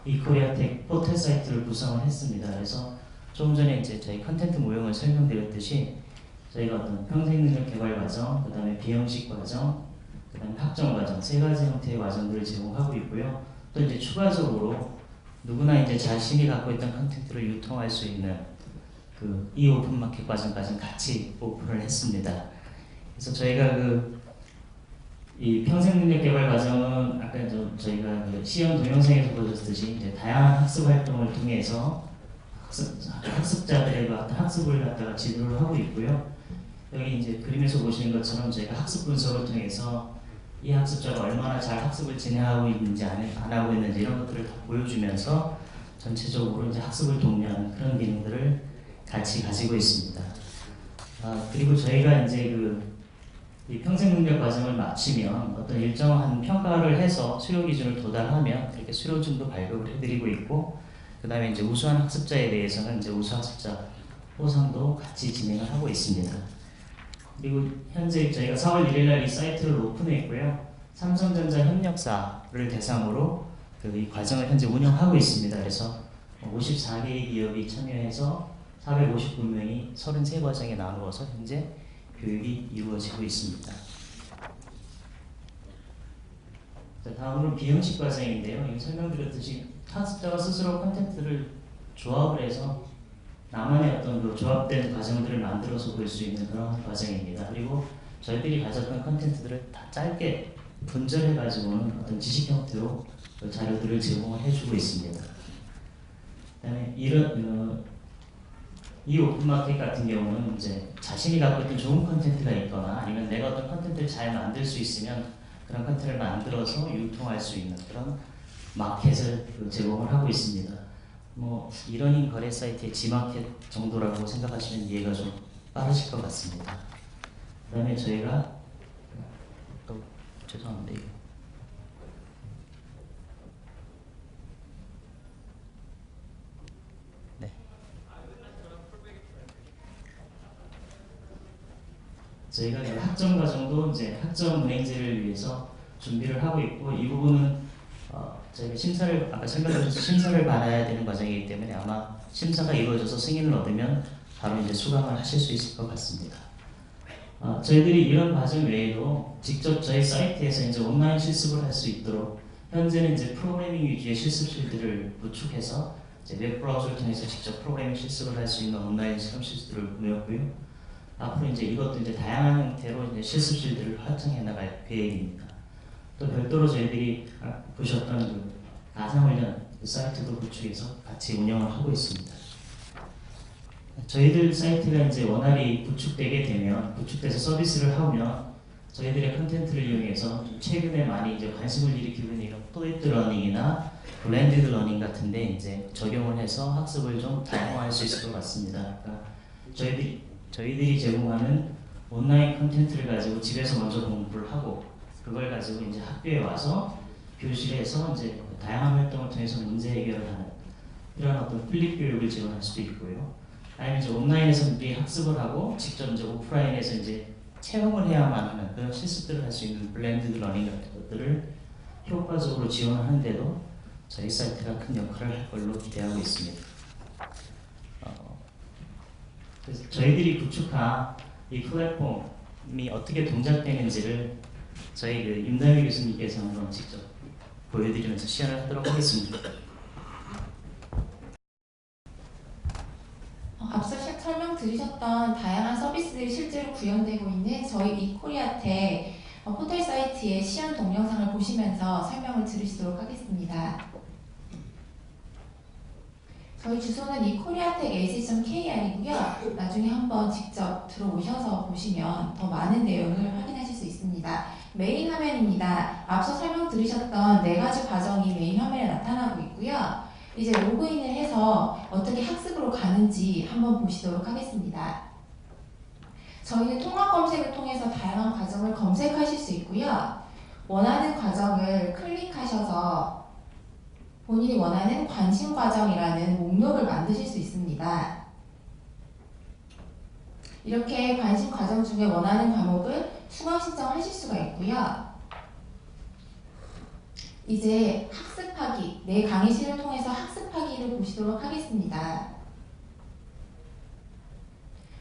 이 코리아텍 포털 사이트를 구성을 했습니다. 그래서 조금 전에 이제 저희 컨텐츠 모형을 설명드렸듯이 저희가 어떤 평생능력 개발 과정, 그 다음에 비형식 과정, 그 다음에 학점 과정, 세 가지 형태의 과정들을 제공하고 있고요. 또 이제 추가적으로 누구나 이제 자신이 갖고 있던 컨텐츠를 유통할 수 있는 그 이 오픈마켓 과정까지 같이 오픈을 했습니다. 그래서 저희가 이 평생능력 개발 과정은 아까 저희가 그 시연 동영상에서 보셨듯이 이제 다양한 학습 활동을 통해서 학습자들의 어떤 학습을 갖다가 지도를 하고 있고요. 여기 이제 그림에서 보시는 것처럼 저희가 학습 분석을 통해서 이 학습자가 얼마나 잘 학습을 진행하고 있는지 안 하고 있는지 이런 것들을 다 보여주면서 전체적으로 이제 학습을 독려하는 그런 기능들을 같이 가지고 있습니다. 그리고 저희가 이제 이 평생능력 과정을 마치면 어떤 일정한 평가를 해서 수료 기준을 도달하면 그렇게 수료증도 발급을 해드리고 있고, 그 다음에 이제 우수한 학습자에 대해서는 이제 우수학습자 보상도 같이 진행을 하고 있습니다. 그리고 현재 저희가 4월 1일날 이 사이트를 오픈했고요. 삼성전자 협력사를 대상으로 이 과정을 현재 운영하고 있습니다. 그래서 54개의 기업이 참여해서 459명이 33과정에 나누어서 현재 교육이 이루어지고 있습니다. 자, 다음으로 비형식 과정인데요. 이거 설명드렸듯이 학습자가 스스로 콘텐츠를 조합을 해서 나만의 어떤 그 조합된 과정들을 만들어서 볼 수 있는 그런 과정입니다. 그리고 저희들이 가졌던 콘텐츠들을 다 짧게 분절해가지고는 어떤 지식 형태로 그 자료들을 제공을 해주고 있습니다. 그다음에 이 오픈마켓 같은 경우는 이제 자신이 갖고 있던 좋은 컨텐츠가 있거나 아니면 내가 어떤 컨텐츠를 잘 만들 수 있으면 그런 컨텐츠를 만들어서 유통할 수 있는 그런 마켓을 제공을 하고 있습니다. 뭐 이러닝 거래 사이트의 G마켓 정도라고 생각하시면 이해가 좀 빠르실 것 같습니다. 그다음에 저희가 죄송한데 이거. 저희가 학점 과정도 이제 학점 운행제를 위해서 준비를 하고 있고, 이 부분은 저희가 심사를 아까 설명드렸듯이 심사를 받아야 되는 과정이기 때문에 아마 심사가 이루어져서 승인을 얻으면 바로 이제 수강을 하실 수 있을 것 같습니다. 저희들이 이런 과정 외에도 직접 저희 사이트에서 이제 온라인 실습을 할 수 있도록 현재는 이제 프로그래밍 위주의 실습실들을 구축해서 이제 웹 브라우저를 통해서 직접 프로그래밍 실습을 할 수 있는 온라인 실험 실습들을 꾸몄고요. 앞으로 이제 이것도 이제 다양한 형태로 이제 실습실들을 확장해 나갈 계획입니다. 또 별도로 저희들이 보셨던 그 가상훈련 사이트도 구축해서 같이 운영을 하고 있습니다. 저희들 사이트가 이제 원활히 구축되게 되면, 구축돼서 서비스를 하면 저희들의 컨텐츠를 이용해서 최근에 많이 이제 관심을 일으키고 있는 이런 플랫 러닝이나 블렌디드 러닝 같은데 이제 적용을 해서 학습을 좀 다양화할 수 있을 것 같습니다. 그러니까 저희들이 제공하는 온라인 컨텐츠를 가지고 집에서 먼저 공부를 하고 그걸 가지고 이제 학교에 와서 교실에서 이제 다양한 활동을 통해서 문제 해결을 하는 이런 어떤 플립 교육을 지원할 수도 있고요. 아니면 이제 온라인에서 미리 학습을 하고 직접 이제 오프라인에서 이제 체험을 해야만 하는 그런 실습들을 할 수 있는 블렌디드 러닝 같은 것들을 효과적으로 지원하는데도 저희 사이트가 큰 역할을 할 걸로 기대하고 있습니다. 그래서 저희들이 구축한 이 플랫폼이 어떻게 동작되는지를 저희 그 임다미 교수님께서 한번 직접 보여드리면서 시연을 하도록 하겠습니다. 앞서 설명드리셨던 다양한 서비스들이 실제로 구현되고 있는 저희 이코리아텍 포털 사이트의 시연 동영상을 보시면서 설명을 들으시도록 하겠습니다. 저희 주소는 이코리아텍az.kr이고요. 나중에 한번 직접 들어오셔서 보시면 더 많은 내용을 확인하실 수 있습니다. 메인 화면입니다. 앞서 설명드리셨던 4가지 과정이 메인 화면에 나타나고 있고요. 이제 로그인을 해서 어떻게 학습으로 가는지 한번 보시도록 하겠습니다. 저희는 통합 검색을 통해서 다양한 과정을 검색하실 수 있고요. 원하는 과정을 클릭하셔서 본인이 원하는 관심 과정이라는 목록을 만드실 수 있습니다. 이렇게 관심 과정 중에 원하는 과목을 수강 신청하실 수가 있고요. 이제 학습하기, 내 강의실을 통해서 학습하기를 보시도록 하겠습니다.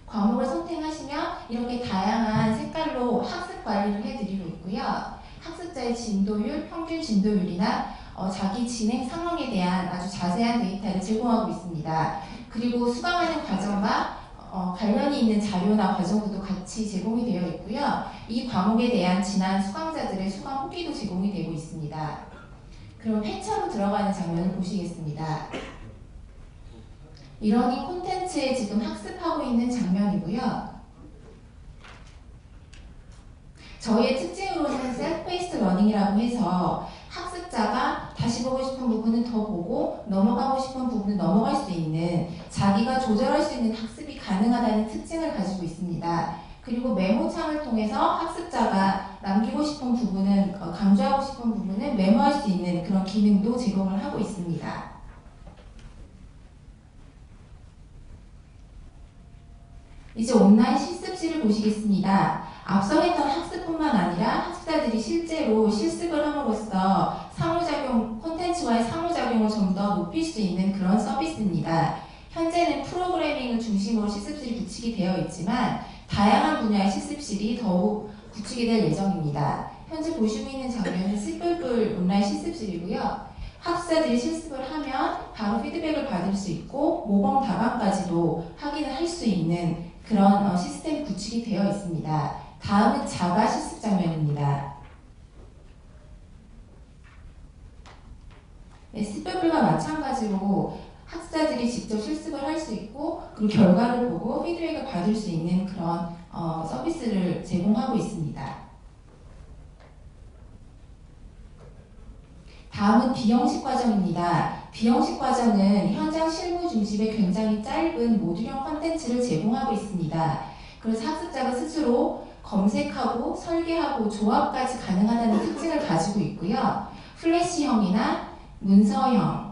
과목을 선택하시면 이렇게 다양한 색깔로 학습 관리를 해드리고 있고요. 학습자의 진도율, 평균 진도율이나 자기 진행 상황에 대한 아주 자세한 데이터를 제공하고 있습니다. 그리고 수강하는 과정과 관련이 있는 자료나 과정들도 같이 제공이 되어 있고요. 이 과목에 대한 지난 수강자들의 수강 후기도 제공이 되고 있습니다. 그럼 회차로 들어가는 장면을 보시겠습니다. 이러닝 콘텐츠에 지금 학습하고 있는 장면이고요. 저희의 특징으로는 셀프-페이스드 러닝이라고 해서 학습자가 다시 보고 싶은 부분은 더 보고 넘어가고 싶은 부분은 넘어갈 수 있는 자기가 조절할 수 있는 학습이 가능하다는 특징을 가지고 있습니다. 그리고 메모창을 통해서 학습자가 남기고 싶은 부분은 강조하고 싶은 부분은 메모할 수 있는 그런 기능도 제공을 하고 있습니다. 이제 온라인 실습실을 보시겠습니다. 앞서 했던 학습뿐만 아니라 학습자들이 실제로 실습을 함으로써 상호작용, 콘텐츠와의 상호작용을 좀 더 높일 수 있는 그런 서비스입니다. 현재는 프로그래밍을 중심으로 실습실이 구축이 되어 있지만 다양한 분야의 실습실이 더욱 구축이 될 예정입니다. 현재 보시고 있는 장면은 씨뿔뿔 온라인 실습실이고요. 학습자들이 실습을 하면 바로 피드백을 받을 수 있고 모범 답안까지도 확인을 할 수 있는 그런 시스템이 구축이 되어 있습니다. 다음은 자가 실습 장면입니다. 네, 씨뿔뿔과 마찬가지로 학습자들이 직접 실습을 할 수 있고 그리고 결과를 보고 피드백을 받을 수 있는 그런 서비스를 제공하고 있습니다. 다음은 비형식 과정입니다. 비형식 과정은 현장 실무 중심의 굉장히 짧은 모듈형 콘텐츠를 제공하고 있습니다. 그래서 학습자가 스스로 검색하고 설계하고 조합까지 가능하다는 특징을 가지고 있고요. 플래시형이나 문서형,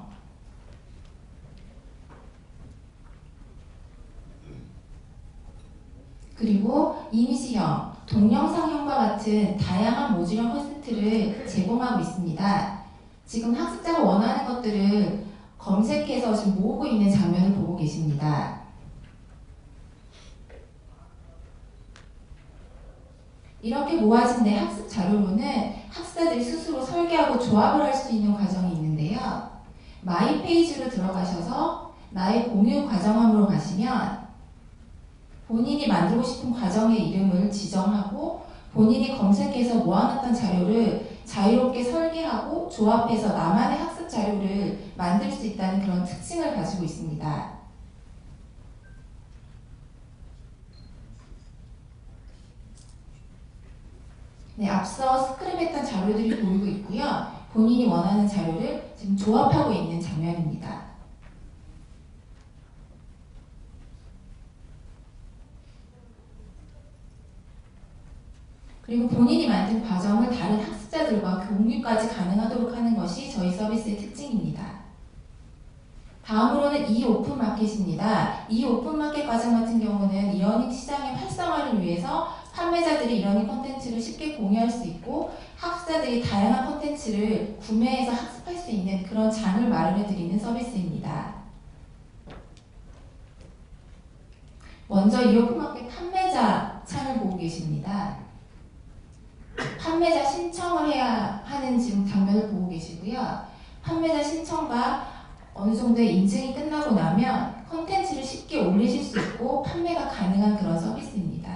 그리고 이미지형, 동영상형과 같은 다양한 모듈형 콘텐츠를 제공하고 있습니다. 지금 학습자가 원하는 것들을 검색해서 지금 모으고 있는 장면을 보고 계십니다. 이렇게 모아진 내 학습 자료로는 학습자들이 스스로 설계하고 조합을 할 수 있는 과정이 있는데요. 마이 페이지로 들어가셔서 나의 공유 과정함으로 가시면 본인이 만들고 싶은 과정의 이름을 지정하고 본인이 검색해서 모아놨던 자료를 자유롭게 설계하고 조합해서 나만의 학습 자료를 만들 수 있다는 그런 특징을 가지고 있습니다. 네, 앞서 스크랩했던 자료들이 보이고 있고요. 본인이 원하는 자료를 지금 조합하고 있는 장면입니다. 그리고 본인이 만든 과정을 다른 학습자들과 공유까지 가능하도록 하는 것이 저희 서비스의 특징입니다. 다음으로는 이 오픈마켓입니다. 이 오픈마켓 과정 같은 경우는 이러닝 시장의 활성화를 위해서 판매자들이 이러닝 콘텐츠를 쉽게 공유할 수 있고 학습자들이 다양한 콘텐츠를 구매해서 학습할 수 있는 그런 장을 마련해드리는 서비스입니다. 먼저 이 오픈마켓 판매자 창을 보고 계십니다. 판매자 신청을 해야 하는 지금 장면을 보고 계시고요. 판매자 신청과 어느 정도의 인증이 끝나고 나면 콘텐츠를 쉽게 올리실 수 있고 판매가 가능한 그런 서비스입니다.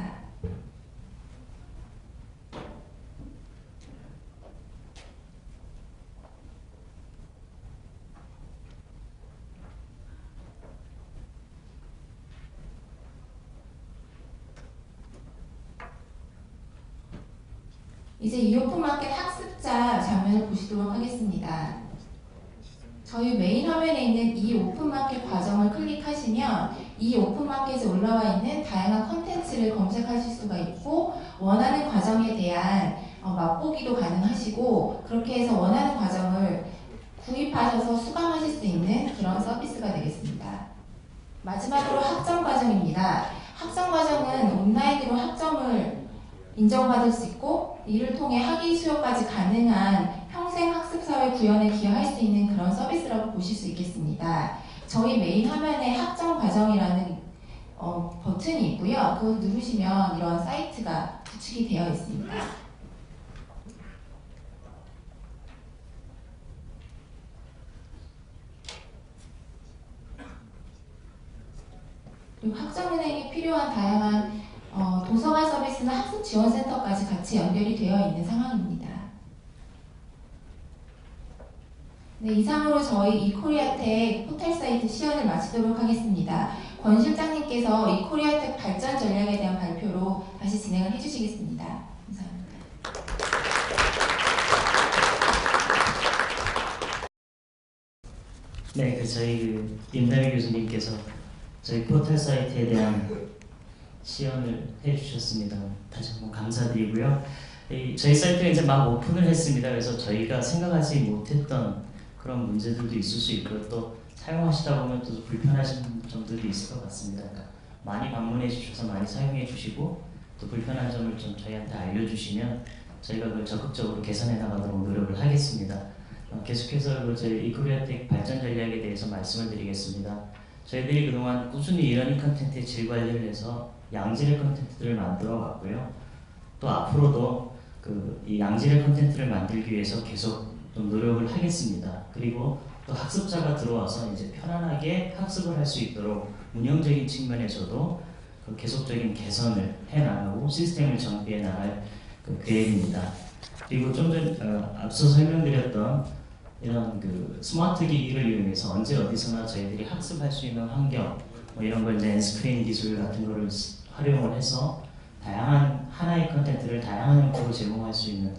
이제 이 오픈마켓 학습자 장면을 보시도록 하겠습니다. 저희 메인 화면에 있는 이 오픈마켓 과정을 클릭하시면 이 오픈마켓에 올라와 있는 다양한 콘텐츠를 검색하실 수가 있고 원하는 과정에 대한 맛보기도 가능하시고 그렇게 해서 원하는 과정을 구입하셔서 수강하실 수 있는 그런 서비스가 되겠습니다. 마지막으로 학점 과정입니다. 학점 과정은 온라인으로 학점을 인정받을 수 있고 이를 통해 학위 수요까지 가능한 평생 학습 사회 구현에 기여할 수 있는 그런 서비스라고 보실 수 있겠습니다. 저희 메인 화면에 학점 과정이라는 버튼이 있고요. 그거 누르시면 이런 사이트가 구축이 되어 있습니다. 그리고 학점은행에 필요한 다양한 도서관 서비스나 학습 지원센터까지 같이 연결이 되어 있는 상황입니다. 네, 이상으로 저희 이코리아텍 포털 사이트 시연을 마치도록 하겠습니다. 권 실장님께서 이코리아텍 발전 전략에 대한 발표로 다시 진행을 해주시겠습니다. 감사합니다. 네, 저희 임남희 교수님께서 저희 포털 사이트에 대한 시연을 해주셨습니다. 다시 한번 감사드리고요. 저희 사이트가 이제 막 오픈을 했습니다. 그래서 저희가 생각하지 못했던 그런 문제들도 있을 수 있고 또 사용하시다 보면 또 불편하신 점들도 있을 것 같습니다. 그러니까 많이 방문해 주셔서 많이 사용해 주시고 또 불편한 점을 좀 저희한테 알려주시면 저희가 그걸 적극적으로 개선해 나가도록 노력을 하겠습니다. 계속해서 저희 이코리아텍 발전 전략에 대해서 말씀을 드리겠습니다. 저희들이 그동안 꾸준히 이러닝 컨텐츠의 질 관리를 해서 양질의 컨텐츠들을 만들어 왔고요. 또 앞으로도 이 양질의 컨텐츠를 만들기 위해서 계속 좀 노력을 하겠습니다. 그리고 또 학습자가 들어와서 이제 편안하게 학습을 할 수 있도록 운영적인 측면에서도 계속적인 개선을 해나가고 시스템을 정비해 나갈 계획입니다. 그리고 좀 전 앞서 설명드렸던 이런 스마트 기기를 이용해서 언제 어디서나 저희들이 학습할 수 있는 환경 이런 걸 이제 엔스크린 기술 같은 거를 활용을 해서 다양한 하나의 컨텐츠를 다양한 형태로 제공할 수 있는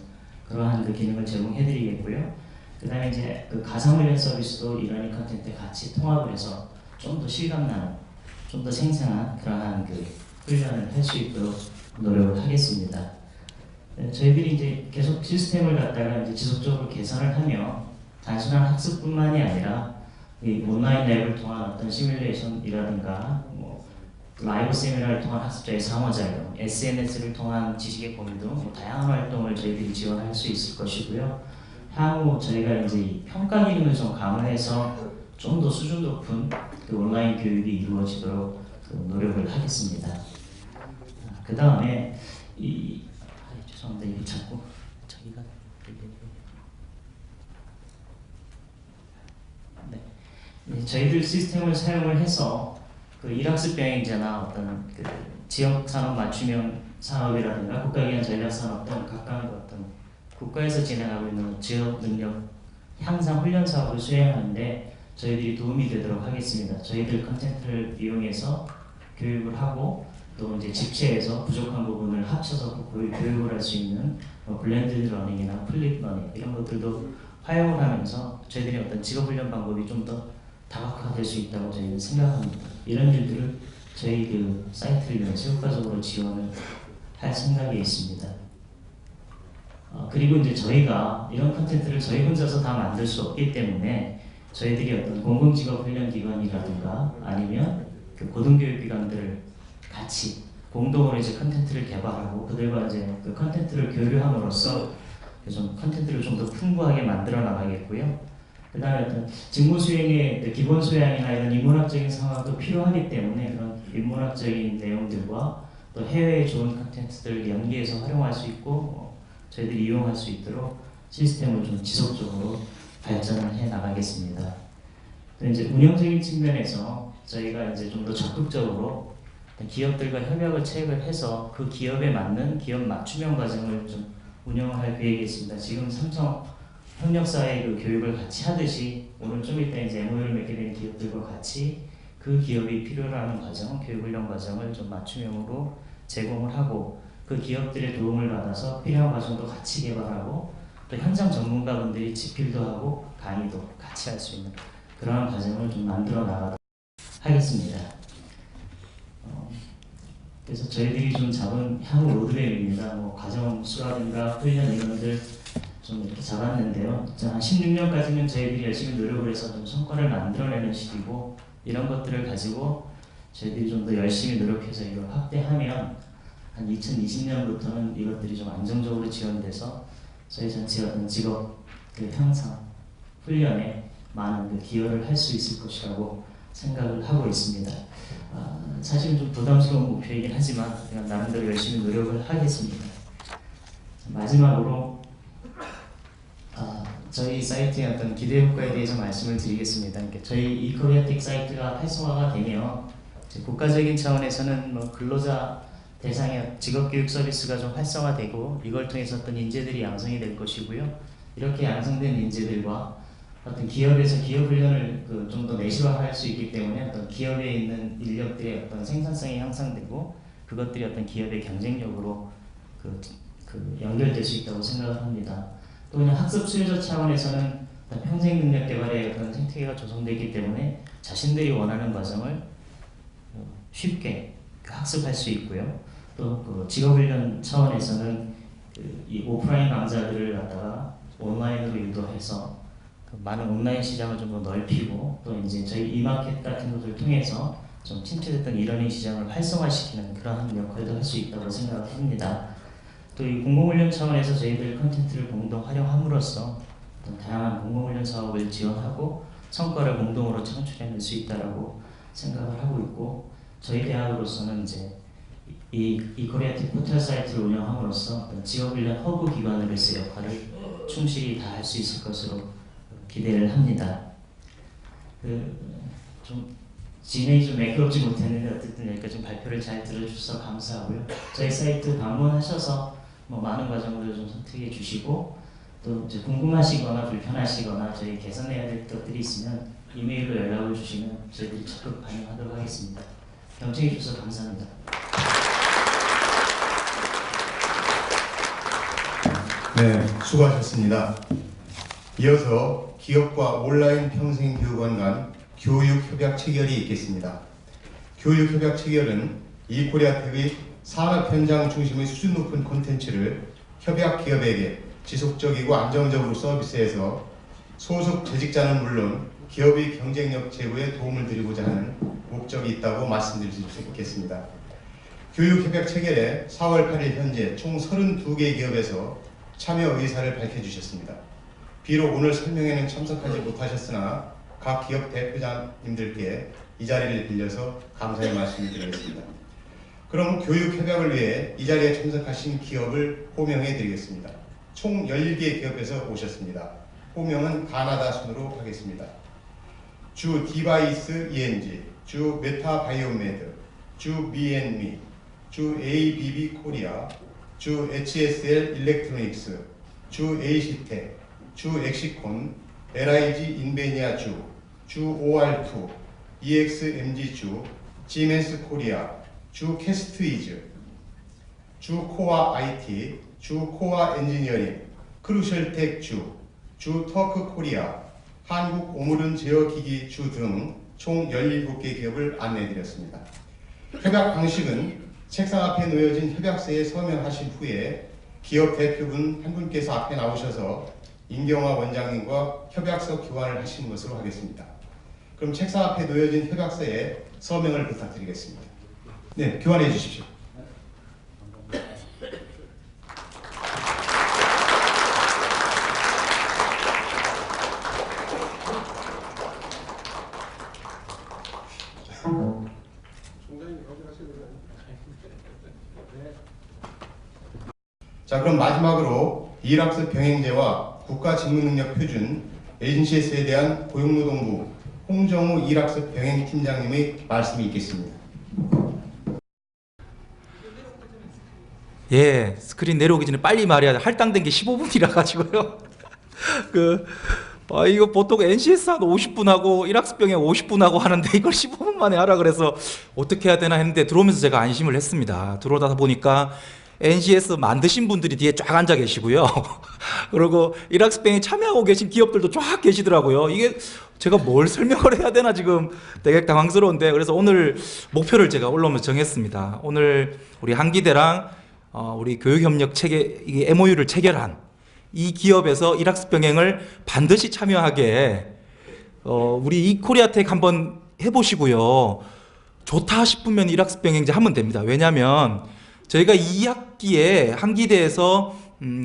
그러한 기능을 제공해드리겠고요. 그 다음에 이제 가상 훈련 서비스도 이러한 컨텐츠에 같이 통합을 해서 좀 더 실감나는, 좀 더 생생한 그러한 훈련을 할 수 있도록 노력을 하겠습니다. 저희들이 이제 계속 시스템을 갖다가 이제 지속적으로 개선을 하며 단순한 학습뿐만이 아니라 이 온라인 랩을 통한 어떤 시뮬레이션이라든가 라이브 세미나를 통한 학습자의 상호작용, SNS를 통한 지식의 공유 다양한 활동을 저희들이 지원할 수 있을 것이고요. 향후 저희가 이제 이 평가 기능을 좀 강화해서 좀 더 수준 높은 온라인 교육이 이루어지도록 노력을 하겠습니다. 그 다음에 죄송합니다. 이게 자꾸 저희가 저희들 시스템을 사용을 해서 일학습 병행제나 어떤 지역 산업 맞춤형 산업이라든가 국가기관 전략 산업 등 각각의 어떤 국가에서 진행하고 있는 지역 능력 향상 훈련 사업을 수행하는데 저희들이 도움이 되도록 하겠습니다. 저희들 컨텐츠를 이용해서 교육을 하고 또 이제 집체에서 부족한 부분을 합쳐서 교육을 할 수 있는 블렌드 러닝이나 플립 러닝 이런 것들도 활용을 하면서 저희들이 어떤 직업 훈련 방법이 좀 더 다각화될 수 있다고 저희는 생각합니다. 이런 일들을 저희 사이트를 위해서 효과적으로 지원을 할 생각이 있습니다. 그리고 이제 저희가 이런 컨텐츠를 저희 혼자서 다 만들 수 없기 때문에 저희들이 어떤 공공직업 훈련 기관이라든가 아니면 고등교육기관들을 같이 공동으로 이제 컨텐츠를 개발하고 그들과 이제 컨텐츠를 교류함으로써 좀 컨텐츠를 좀 더 풍부하게 만들어 나가겠고요. 그 다음에 어떤 직무 수행의 기본 소양이나 이런 인문학적인 상황도 필요하기 때문에 그런 인문학적인 내용들과 또 해외의 좋은 컨텐츠들을 연계해서 활용할 수 있고 저희들이 이용할 수 있도록 시스템을 좀 지속적으로 발전을 해 나가겠습니다. 이제 운영적인 측면에서 저희가 이제 좀 더 적극적으로 기업들과 협약을 체결을 해서 그 기업에 맞는 기업 맞춤형 과정을 좀 운영을 할 계획이 있습니다. 지금 삼성 협력사의 교육을 같이 하듯이 오늘 좀 이따 이제 MOU를 맺게 된 기업들과 같이 그 기업이 필요로 하는 과정, 교육훈련 과정을 좀 맞춤형으로 제공을 하고 그 기업들의 도움을 받아서 필요한 과정도 같이 개발하고 또 현장 전문가분들이 집필도 하고 강의도 같이 할 수 있는 그러한 과정을 좀 만들어 나가도록 하겠습니다. 그래서 저희들이 좀 잡은 향후 로드맵입니다. 과정 수라든가 훈련 이런들 좀 이렇게 잡았는데요. 한 16년까지는 저희들이 열심히 노력을 해서 좀 성과를 만들어내는 시기고 이런 것들을 가지고 저희들이 좀 더 열심히 노력해서 이걸 확대하면 한 2020년부터는 이것들이 좀 안정적으로 지원돼서 저희 전체 어떤 직업 그 향상 훈련에 많은 그 기여를 할 수 있을 것이라고 생각을 하고 있습니다. 사실은 좀 부담스러운 목표이긴 하지만 제가 나름대로 열심히 노력을 하겠습니다. 마지막으로 저희 사이트의 어떤 기대 효과에 대해서 말씀을 드리겠습니다. 그러니까 저희 이코리아텍 사이트가 활성화가 되면 국가적인 차원에서는 뭐 근로자 대상의 직업교육 서비스가 좀 활성화되고 이걸 통해서 어떤 인재들이 양성이 될 것이고요. 이렇게 양성된 인재들과 어떤 기업에서 기업 훈련을 좀 더 내실화할 수 있기 때문에 어떤 기업에 있는 인력들의 어떤 생산성이 향상되고 그것들이 어떤 기업의 경쟁력으로 연결될 수 있다고 생각을 합니다. 또 그냥 학습 수요자 차원에서는 평생 능력 개발의 어떤 생태계가 조성되기 때문에 자신들이 원하는 과정을 쉽게 학습할 수 있고요. 또 직업훈련 차원에서는 이 오프라인 강좌들을 갖다가 온라인으로 유도해서 많은 온라인 시장을 좀 더 넓히고 또 이제 저희 이마켓 같은 것을 통해서 좀 침체됐던 이러닝 시장을 활성화시키는 그러한 역할도 할 수 있다고 생각을 합니다. 또 이 공공훈련 차원에서 저희들 컨텐츠를 공동 활용함으로써 다양한 공공훈련 사업을 지원하고 성과를 공동으로 창출해낼 수 있다라고 생각을 하고 있고 저희 대학으로서는 이제 이 코리아텍 포털 사이트를 운영함으로써 직업훈련 허브 기관으로서의 역할을 충실히 다할 수 있을 것으로 기대를 합니다. 좀 진행이 좀 매끄럽지 못했는데 어쨌든 여기까지 좀 발표를 잘 들어주셔서 감사하고요. 저희 사이트 방문하셔서 많은 과정들을 좀 선택해 주시고 또 이제 궁금하시거나 불편하시거나 저희 개선해야 될 것들이 있으면 이메일로 연락을 주시면 저희들이 적극 반영하도록 하겠습니다. 경청해 주셔서 감사합니다. 네, 수고하셨습니다. 이어서 기업과 온라인 평생교육원 간 교육협약 체결이 있겠습니다. 교육협약 체결은 이코리아텍의 산업 현장 중심의 수준 높은 콘텐츠를 협약 기업에게 지속적이고 안정적으로 서비스해서 소속 재직자는 물론 기업의 경쟁력 제고에 도움을 드리고자 하는 목적이 있다고 말씀드릴 수 있겠습니다. 교육협약 체결에 4월 8일 현재 총 32개 기업에서 참여 의사를 밝혀주셨습니다. 비록 오늘 설명회는 참석하지 못하셨으나 각 기업 대표장님들께 이 자리를 빌려서 감사의 말씀을 드리겠습니다. 그럼 교육협약을 위해 이 자리에 참석하신 기업을 호명해 드리겠습니다. 총 11개 기업에서 오셨습니다. 호명은 가나다 순으로 하겠습니다. 주 디바이스 ENG, 주 메타바이오메드, 주 B&Me, 주 ABB 코리아, 주 HSL 일렉트로닉스, 주 에이시텍, 주 엑시콘, LIG 인베니아 주 OR2, EXMG 주 시멘스 코리아, 주 캐스트위즈, 주 코아 IT, 주 코아 엔지니어링, 크루셜텍 주 터크 코리아, 한국 오므른 제어기기 주 등 총 17개 기업을 안내드렸습니다. 협약 방식은 책상 앞에 놓여진 협약서에 서명하신 후에 기업 대표분 한 분께서 앞에 나오셔서 임경화 원장님과 협약서 교환을 하시는 것으로 하겠습니다. 그럼 책상 앞에 놓여진 협약서에 서명을 부탁드리겠습니다. 네, 교환해 주십시오. 자, 그럼 마지막으로 일학습 병행제와 국가직무능력 표준 NCS에 대한 고용노동부 홍정우 일학습 병행팀장님의 말씀이 있겠습니다. 예, 스크린 내려오기 전에 빨리 말해야 돼. 할당된 게 15분이라 가지고요. 이거 보통 NCS 한 50분 하고 일학습 병행 50분 하고 하는데 이걸 15분 만에 하라 그래서 어떻게 해야 되나 했는데 들어오면서 제가 안심을 했습니다. 들어오다 보니까 NCS 만드신 분들이 뒤에 쫙 앉아 계시고요. 그리고 일학습병에 참여하고 계신 기업들도 쫙 계시더라고요. 이게 제가 뭘 설명을 해야 되나 지금 되게 당황스러운데, 그래서 오늘 목표를 제가 올라오면서 정했습니다. 오늘 우리 한기대랑 우리 교육협력 체계, 이게 MOU를 체결한 이 기업에서 일학습 병행을 반드시 참여하게 우리 이코리아텍 한번 해보시고요. 좋다 싶으면 일학습병행제 하면 됩니다. 왜냐하면 저희가 2학기에 한기대에서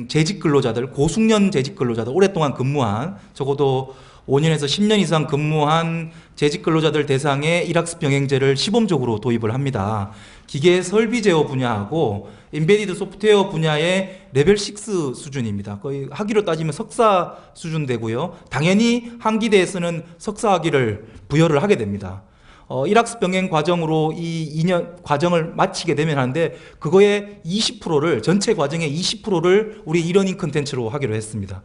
재직 근로자들, 고숙련 재직 근로자들, 오랫동안 근무한, 적어도 5년에서 10년 이상 근무한 재직 근로자들 대상의 일학습병행제를 시범적으로 도입을 합니다. 기계 설비 제어 분야하고 인베디드 소프트웨어 분야의 레벨 6 수준입니다. 거의 학위로 따지면 석사 수준 되고요. 당연히 한기대에서는 석사 학위를 부여를 하게 됩니다. 일학습병행 과정으로 이 2년 과정을 마치게 되면 하는데, 그거의 20%를, 전체 과정의 20%를 우리 이러닝 컨텐츠로 하기로 했습니다.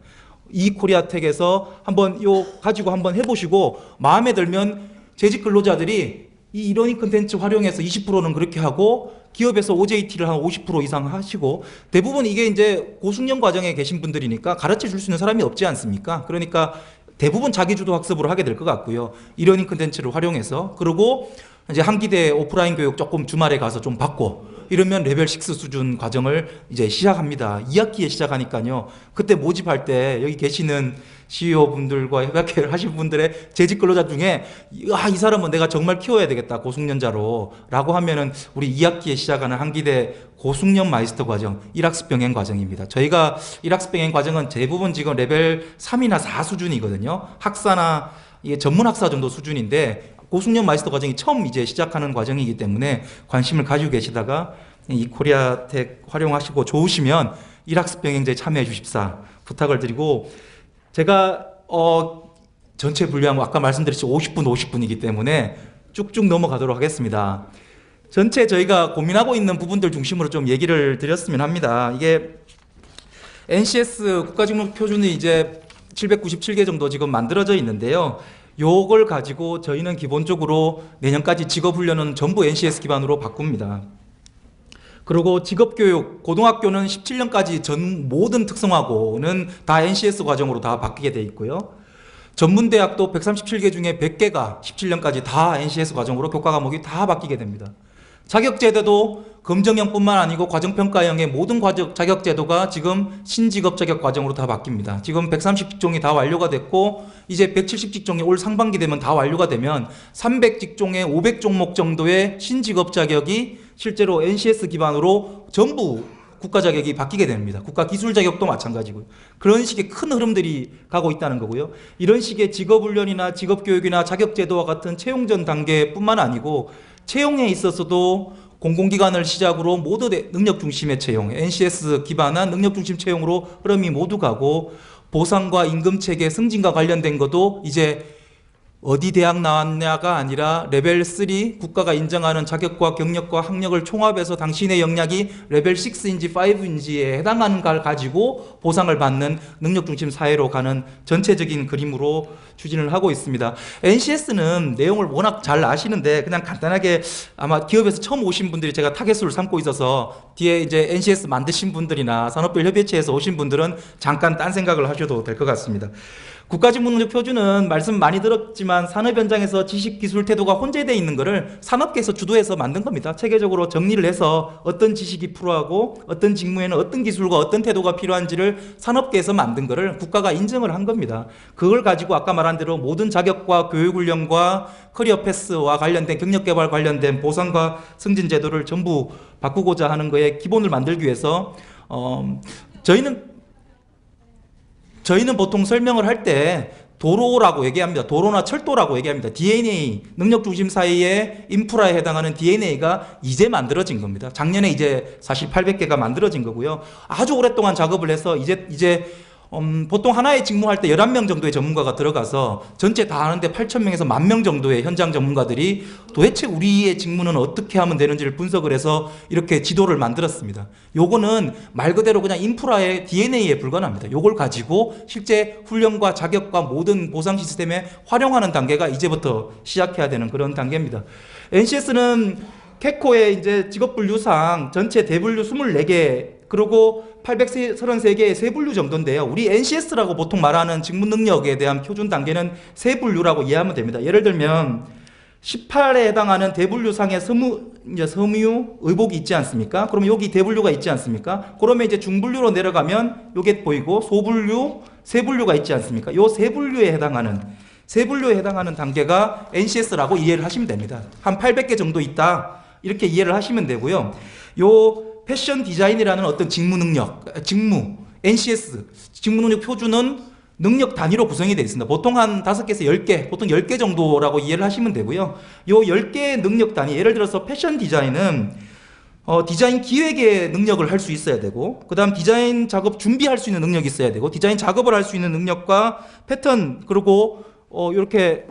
이 코리아텍에서 한번 가지고 한번 해보시고 마음에 들면 재직 근로자들이 이 이러닝 컨텐츠 활용해서 20%는 그렇게 하고, 기업에서 OJT를 한 50% 이상 하시고, 대부분 이게 이제 고숙련 과정에 계신 분들이니까 가르쳐 줄 수 있는 사람이 없지 않습니까? 그러니까 대부분 자기주도 학습으로 하게 될 것 같고요. 이러닝 컨텐츠를 활용해서. 그리고 이제 한기대 오프라인 교육 조금 주말에 가서 좀 받고, 이러면 레벨 6 수준 과정을 이제 시작합니다. 2학기에 시작하니까요. 그때 모집할 때 여기 계시는 CEO 분들과 협약회를 하신 분들의 재직 근로자 중에 이 사람은 내가 정말 키워야 되겠다, 고숙련자로 라고 하면은 우리 2학기에 시작하는 한기대 고숙련 마이스터 과정, 일학습병행 과정입니다. 저희가 일학습병행 과정은 대부분 지금 레벨 3이나 4 수준이거든요. 학사나 이게 전문 학사 정도 수준인데, 고숙련 마이스터 과정이 처음 이제 시작하는 과정이기 때문에 관심을 가지고 계시다가 이 코리아텍 활용하시고 좋으시면 일학습병행제에 참여해 주십사 부탁을 드리고, 제가 전체 분량 아까 말씀드렸듯이 50분 50분이기 때문에 쭉쭉 넘어가도록 하겠습니다. 전체 저희가 고민하고 있는 부분들 중심으로 좀 얘기를 드렸으면 합니다. 이게 NCS 국가직무표준이 이제 797개 정도 지금 만들어져 있는데요. 요걸 가지고 저희는 기본적으로 내년까지 직업훈련은 전부 NCS 기반으로 바꿉니다. 그리고 직업교육, 고등학교는 17년까지 전 모든 특성화고는 다 NCS 과정으로 다 바뀌게 돼 있고요. 전문대학도 137개 중에 100개가 17년까지 다 NCS 과정으로 교과 과목이 다 바뀌게 됩니다. 자격제도도 검정형뿐만 아니고 과정평가형의 모든 자격제도가 지금 신직업 자격 과정으로 다 바뀝니다. 지금 130직종이 다 완료가 됐고, 이제 170직종이 올 상반기 되면 다 완료가 되면 300직종에 500종목 정도의 신직업 자격이 실제로 NCS 기반으로 전부 국가 자격이 바뀌게 됩니다. 국가 기술 자격도 마찬가지고요. 그런 식의 큰 흐름들이 가고 있다는 거고요. 이런 식의 직업훈련이나 직업교육이나 자격제도와 같은 채용전 단계뿐만 아니고, 채용에 있어서도 공공기관을 시작으로 모두 능력 중심의 채용, NCS 기반한 능력 중심 채용으로 흐름이 모두 가고, 보상과 임금체계 승진과 관련된 것도 이제 어디 대학 나왔냐가 아니라 레벨 3 국가가 인정하는 자격과 경력과 학력을 총합해서 당신의 역량이 레벨 6인지 5인지에 해당하는 걸 가지고 보상을 받는 능력 중심 사회로 가는 전체적인 그림으로 추진을 하고 있습니다. NCS는 내용을 워낙 잘 아시는데 그냥 간단하게, 아마 기업에서 처음 오신 분들이 제가 타겟으로 삼고 있어서 뒤에 이제 NCS 만드신 분들이나 산업별 협의체에서 오신 분들은 잠깐 딴 생각을 하셔도 될 것 같습니다. 국가직무능력표준은 말씀 많이 들었지만 산업 현장에서 지식, 기술, 태도가 혼재되어 있는 것을 산업계에서 주도해서 만든 겁니다. 체계적으로 정리를 해서 어떤 지식이 필요하고 어떤 직무에는 어떤 기술과 어떤 태도가 필요한지를 산업계에서 만든 것을 국가가 인정을 한 겁니다. 그걸 가지고 아까 말한 대로 모든 자격과 교육훈련과 커리어 패스와 관련된 경력개발 관련된 보상과 승진 제도를 전부 바꾸고자 하는 거에 기본을 만들기 위해서 저희는 보통 설명을 할 때 도로라고 얘기합니다. 도로나 철도라고 얘기합니다. DNA, 능력중심 사이의 인프라에 해당하는 DNA가 이제 만들어진 겁니다. 작년에 이제 사실 800개가 만들어진 거고요. 아주 오랫동안 작업을 해서 이제 보통 하나에 직무할 때 11명 정도의 전문가가 들어가서 전체 다 하는데 8,000명에서 10,000명 정도의 현장 전문가들이 도대체 우리의 직무는 어떻게 하면 되는지를 분석을 해서 이렇게 지도를 만들었습니다. 요거는 말 그대로 그냥 인프라의 DNA에 불과합니다. 요걸 가지고 실제 훈련과 자격과 모든 보상 시스템에 활용하는 단계가 이제부터 시작해야 되는 그런 단계입니다. NCS는 캐코의 이제 직업분류상 전체 대분류 24개, 그리고 833개의 세분류 정도인데요. 우리 NCS라고 보통 말하는 직무 능력에 대한 표준 단계는 세분류라고 이해하면 됩니다. 예를 들면 18에 해당하는 대분류상의 섬유, 의복이 있지 않습니까? 그러면 여기 대분류가 있지 않습니까? 그러면 이제 중분류로 내려가면 요게 보이고 소분류, 세분류가 있지 않습니까? 요 세분류에 해당하는 세 분류에 해당하는 단계가 NCS라고 이해를 하시면 됩니다. 한 800개 정도 있다. 이렇게 이해를 하시면 되고요. 요 패션 디자인이라는 어떤 직무, NCS, 직무 능력 표준은 능력 단위로 구성이 되어 있습니다. 보통 한 5개에서 10개, 보통 10개 정도라고 이해를 하시면 되고요. 요 10개의 능력 단위, 예를 들어서 패션 디자인은 디자인 기획의 능력을 할 수 있어야 되고, 그 다음 디자인 작업 준비할 수 있는 능력이 있어야 되고, 디자인 작업을 할 수 있는 능력과 패턴, 그리고 이렇게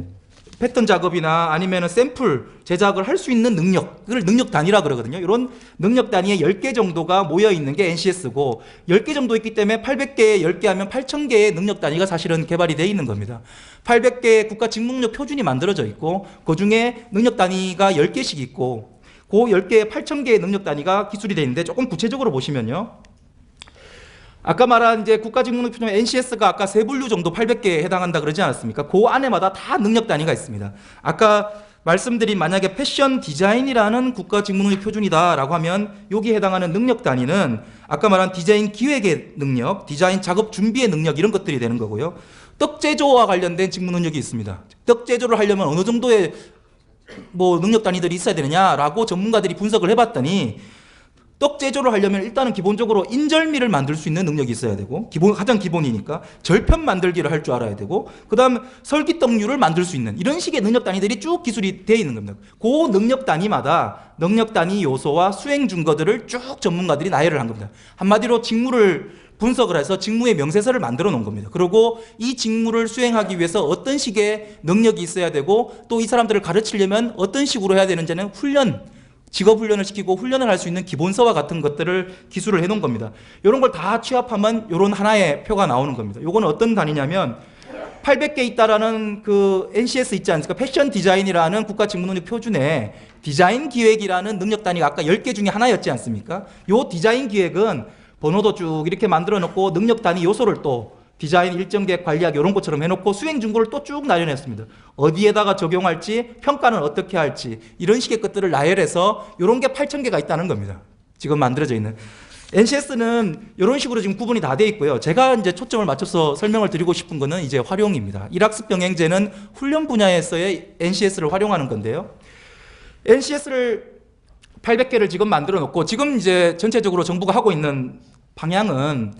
패턴 작업이나 아니면 샘플 제작을 할 수 있는 능력, 그걸 능력 단위라 그러거든요. 이런 능력 단위에 10개 정도가 모여 있는 게 NCS고, 10개 정도 있기 때문에 800개에 10개 하면 8,000개의 능력 단위가 사실은 개발이 되어 있는 겁니다. 800개의 국가 직무능력 표준이 만들어져 있고, 그 중에 능력 단위가 10개씩 있고, 그 10개의 8,000개의 능력 단위가 기술이 되어 있는데, 조금 구체적으로 보시면요. 아까 말한 이제 국가직무능력 표준 NCS가 아까 세 분류 정도 800개에 해당한다 그러지 않았습니까? 그 안에마다 다 능력 단위가 있습니다. 아까 말씀드린 만약에 패션 디자인이라는 국가직무능력 표준이다라고 하면 여기에 해당하는 능력 단위는 아까 말한 디자인 기획의 능력, 디자인 작업 준비의 능력 이런 것들이 되는 거고요. 떡 제조와 관련된 직무 능력이 있습니다. 떡 제조를 하려면 어느 정도의 능력 단위들이 있어야 되느냐라고 전문가들이 분석을 해봤더니 떡 제조를 하려면 일단은 기본적으로 인절미를 만들 수 있는 능력이 있어야 되고, 가장 기본이니까 절편 만들기를 할 줄 알아야 되고, 그 다음 설기떡류를 만들 수 있는 이런 식의 능력 단위들이 쭉 기술이 되어 있는 겁니다. 그 능력 단위마다 능력 단위 요소와 수행 준거들을 쭉 전문가들이 나열을 한 겁니다. 한마디로 직무를 분석을 해서 직무의 명세서를 만들어 놓은 겁니다. 그리고 이 직무를 수행하기 위해서 어떤 식의 능력이 있어야 되고, 또 이 사람들을 가르치려면 어떤 식으로 해야 되는지는 직업 훈련을 시키고 훈련을 할 수 있는 기본서와 같은 것들을 기술을 해놓은 겁니다. 이런 걸 다 취합하면 이런 하나의 표가 나오는 겁니다. 이거는 어떤 단위냐면 800개 있다라는 그 NCS 있지 않습니까? 패션 디자인이라는 국가 직무능력 표준에 디자인 기획이라는 능력 단위가 아까 10개 중에 하나였지 않습니까? 이 디자인 기획은 번호도 쭉 이렇게 만들어 놓고 능력 단위 요소를 또 디자인 일정 계획 관리하기 이런 것처럼 해놓고 수행 준거를 또 쭉 나열했습니다. 어디에다가 적용할지, 평가는 어떻게 할지 이런 식의 것들을 나열해서 이런 게 8,000개가 있다는 겁니다. 지금 만들어져 있는. NCS는 이런 식으로 지금 구분이 다 돼 있고요. 제가 이제 초점을 맞춰서 설명을 드리고 싶은 거는 이제 활용입니다. 일학습 병행제는 훈련 분야에서의 NCS를 활용하는 건데요. NCS를 800개를 지금 만들어 놓고, 지금 이제 전체적으로 정부가 하고 있는 방향은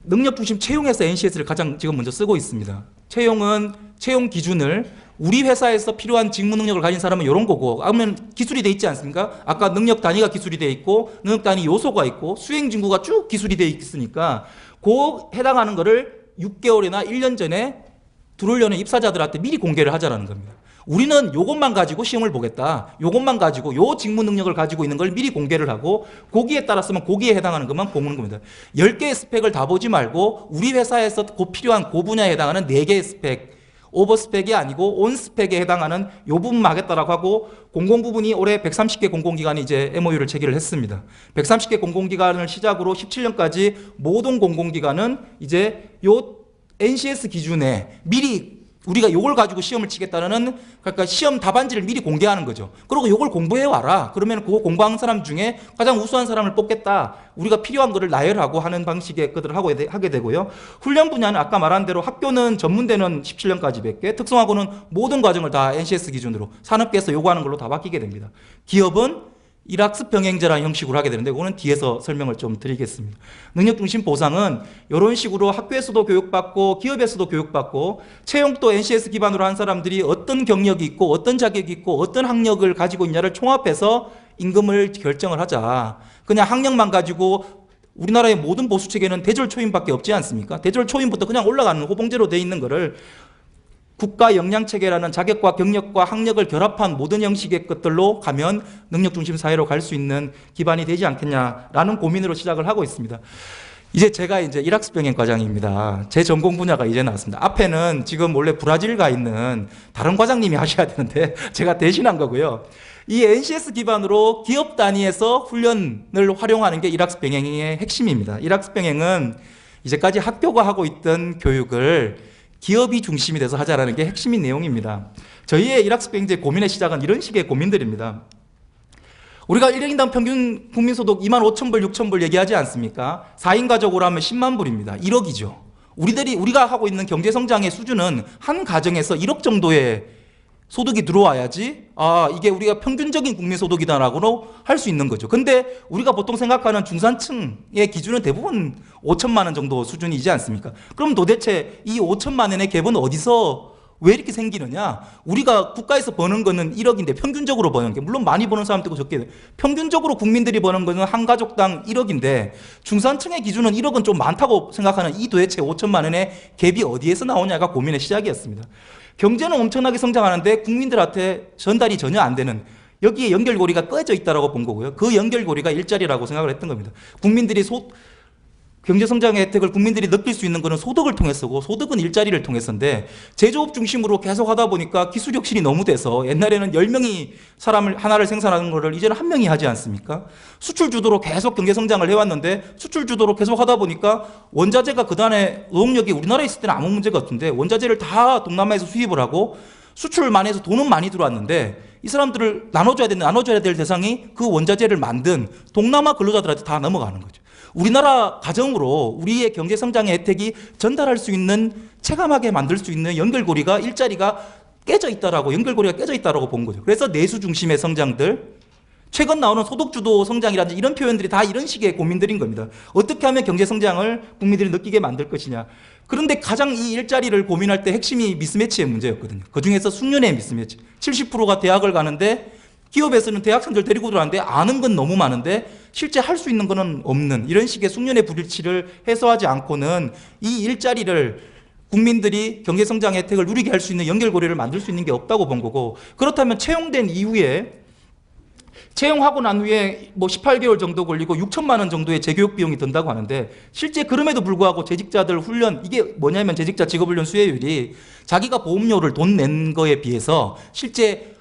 능력 중심 채용에서 NCS를 가장 지금 먼저 쓰고 있습니다. 채용은 채용 기준을 우리 회사에서 필요한 직무 능력을 가진 사람은 이런 거고, 그러면 기술이 돼 있지 않습니까? 아까 능력 단위가 기술이 돼 있고, 능력 단위 요소가 있고, 수행 진구가 쭉 기술이 돼 있으니까 그 해당하는 거를 6개월이나 1년 전에 들어오려는 입사자들한테 미리 공개를 하자라는 겁니다. 우리는 요것만 가지고 시험을 보겠다. 요것만 가지고 요 직무 능력을 가지고 있는 걸 미리 공개를 하고, 거기에 따랐으면 거기에 해당하는 것만 보는 겁니다. 10개의 스펙을 다 보지 말고 우리 회사에서 필요한 그 분야에 해당하는 4개의 스펙, 오버 스펙이 아니고 온 스펙에 해당하는 요 부분만 하겠다라고 하고, 공공부문이 올해 130개 공공기관이 이제 MOU를 체결을 했습니다. 130개 공공기관을 시작으로 17년까지 모든 공공기관은 이제 요 NCS 기준에 미리 우리가 요걸 가지고 시험을 치겠다는, 그러니까 시험 답안지를 미리 공개하는 거죠. 그리고 요걸 공부해 와라. 그러면 그거 공부한 사람 중에 가장 우수한 사람을 뽑겠다. 우리가 필요한 거를 나열하고 하는 방식의 것들을 하게 되고요. 훈련 분야는 아까 말한 대로 학교는 전문대는 17년까지 100개, 특성화고는 모든 과정을 다 NCS 기준으로 산업계에서 요구하는 걸로 다 바뀌게 됩니다. 기업은 일학습 병행제라는 형식으로 하게 되는데, 그거는 뒤에서 설명을 좀 드리겠습니다. 능력중심 보상은 이런 식으로 학교에서도 교육받고 기업에서도 교육받고, 채용도 NCS 기반으로 한 사람들이 어떤 경력이 있고 어떤 자격이 있고 어떤 학력을 가지고 있냐를 총합해서 임금을 결정을 하자. 그냥 학력만 가지고 우리나라의 모든 보수 체계는 대졸 초임밖에 없지 않습니까? 대졸 초임부터 그냥 올라가는 호봉제로 돼 있는 거를 국가 역량체계라는 자격과 경력과 학력을 결합한 모든 형식의 것들로 가면 능력중심 사회로 갈 수 있는 기반이 되지 않겠냐라는 고민으로 시작을 하고 있습니다. 제가 일학습 병행 과장입니다. 제 전공 분야가 이제 나왔습니다. 앞에는 지금 원래 브라질 가 있는 다른 과장님이 하셔야 되는데 제가 대신한 거고요. 이 NCS 기반으로 기업 단위에서 훈련을 활용하는 게 일학습 병행의 핵심입니다. 일학습 병행은 이제까지 학교가 하고 있던 교육을 기업이 중심이 돼서 하자라는 게 핵심인 내용입니다. 저희의 일학습 병행제 고민의 시작은 이런 식의 고민들입니다. 우리가 1인당 평균 국민소득 25,000불, 6,000불 얘기하지 않습니까? 4인 가족으로 하면 10만 불입니다. 1억이죠. 우리가 하고 있는 경제 성장의 수준은 한 가정에서 1억 정도의 소득이 들어와야지 이게 우리가 평균적인 국민 소득이다라고 할 수 있는 거죠. 근데 우리가 보통 생각하는 중산층의 기준은 대부분 5천만 원 정도 수준이지 않습니까? 그럼 도대체 이 5천만 원의 갭은 어디서 왜 이렇게 생기느냐? 우리가 국가에서 버는 거는 1억인데 평균적으로 버는 게, 물론 많이 버는 사람도 있고 적게, 평균적으로 국민들이 버는 거는 한 가족당 1억인데 중산층의 기준은 1억은 좀 많다고 생각하는 이 도대체 5천만 원의 갭이 어디에서 나오냐가 고민의 시작이었습니다. 경제는 엄청나게 성장하는데 국민들한테 전달이 전혀 안 되는, 여기에 연결고리가 꺼져 있다라고 본 거고요. 그 연결고리가 일자리라고 생각을 했던 겁니다. 국민들이 경제 성장의 혜택을 국민들이 느낄 수 있는 것은 소득을 통해서고, 소득은 일자리를 통해서인데 제조업 중심으로 계속 하다 보니까 기술 혁신이 너무 돼서 옛날에는 10명이 사람을 하나를 생산하는 거를 이제는 1명이 하지 않습니까? 수출 주도로 계속 경제 성장을 해왔는데 수출 주도로 계속 하다 보니까 원자재가 그다음에 노동력이 우리나라에 있을 때는 아무 문제가 없던데 원자재를 다 동남아에서 수입을 하고 수출만 해서 돈은 많이 들어왔는데 이 사람들을 나눠줘야 될 대상이 그 원자재를 만든 동남아 근로자들한테 다 넘어가는 거죠. 우리나라 가정으로 우리의 경제 성장의 혜택이 전달할 수 있는, 체감하게 만들 수 있는 연결고리가, 일자리가 깨져 있다라고, 연결고리가 깨져 있다라고 본 거죠. 그래서 내수 중심의 성장들, 최근 나오는 소득주도 성장이라든지 이런 표현들이 다 이런 식의 고민들인 겁니다. 어떻게 하면 경제 성장을 국민들이 느끼게 만들 것이냐. 그런데 가장 이 일자리를 고민할 때 핵심이 미스매치의 문제였거든요. 그중에서 숙련의 미스매치. 70%가 대학을 가는데 기업에서는 대학생들 데리고 들어왔는데 아는 건 너무 많은데 실제 할 수 있는 거는 없는, 이런 식의 숙련의 불일치를 해소하지 않고는 이 일자리를 국민들이 경제성장 혜택을 누리게 할 수 있는 연결고리를 만들 수 있는 게 없다고 본 거고, 그렇다면 채용된 이후에, 채용하고 난 후에 뭐 18개월 정도 걸리고 6천만 원 정도의 재교육 비용이 든다고 하는데 실제 그럼에도 불구하고 재직자들 훈련, 이게 뭐냐면 재직자 직업훈련 수혜율이 자기가 보험료를 돈 낸 거에 비해서 실제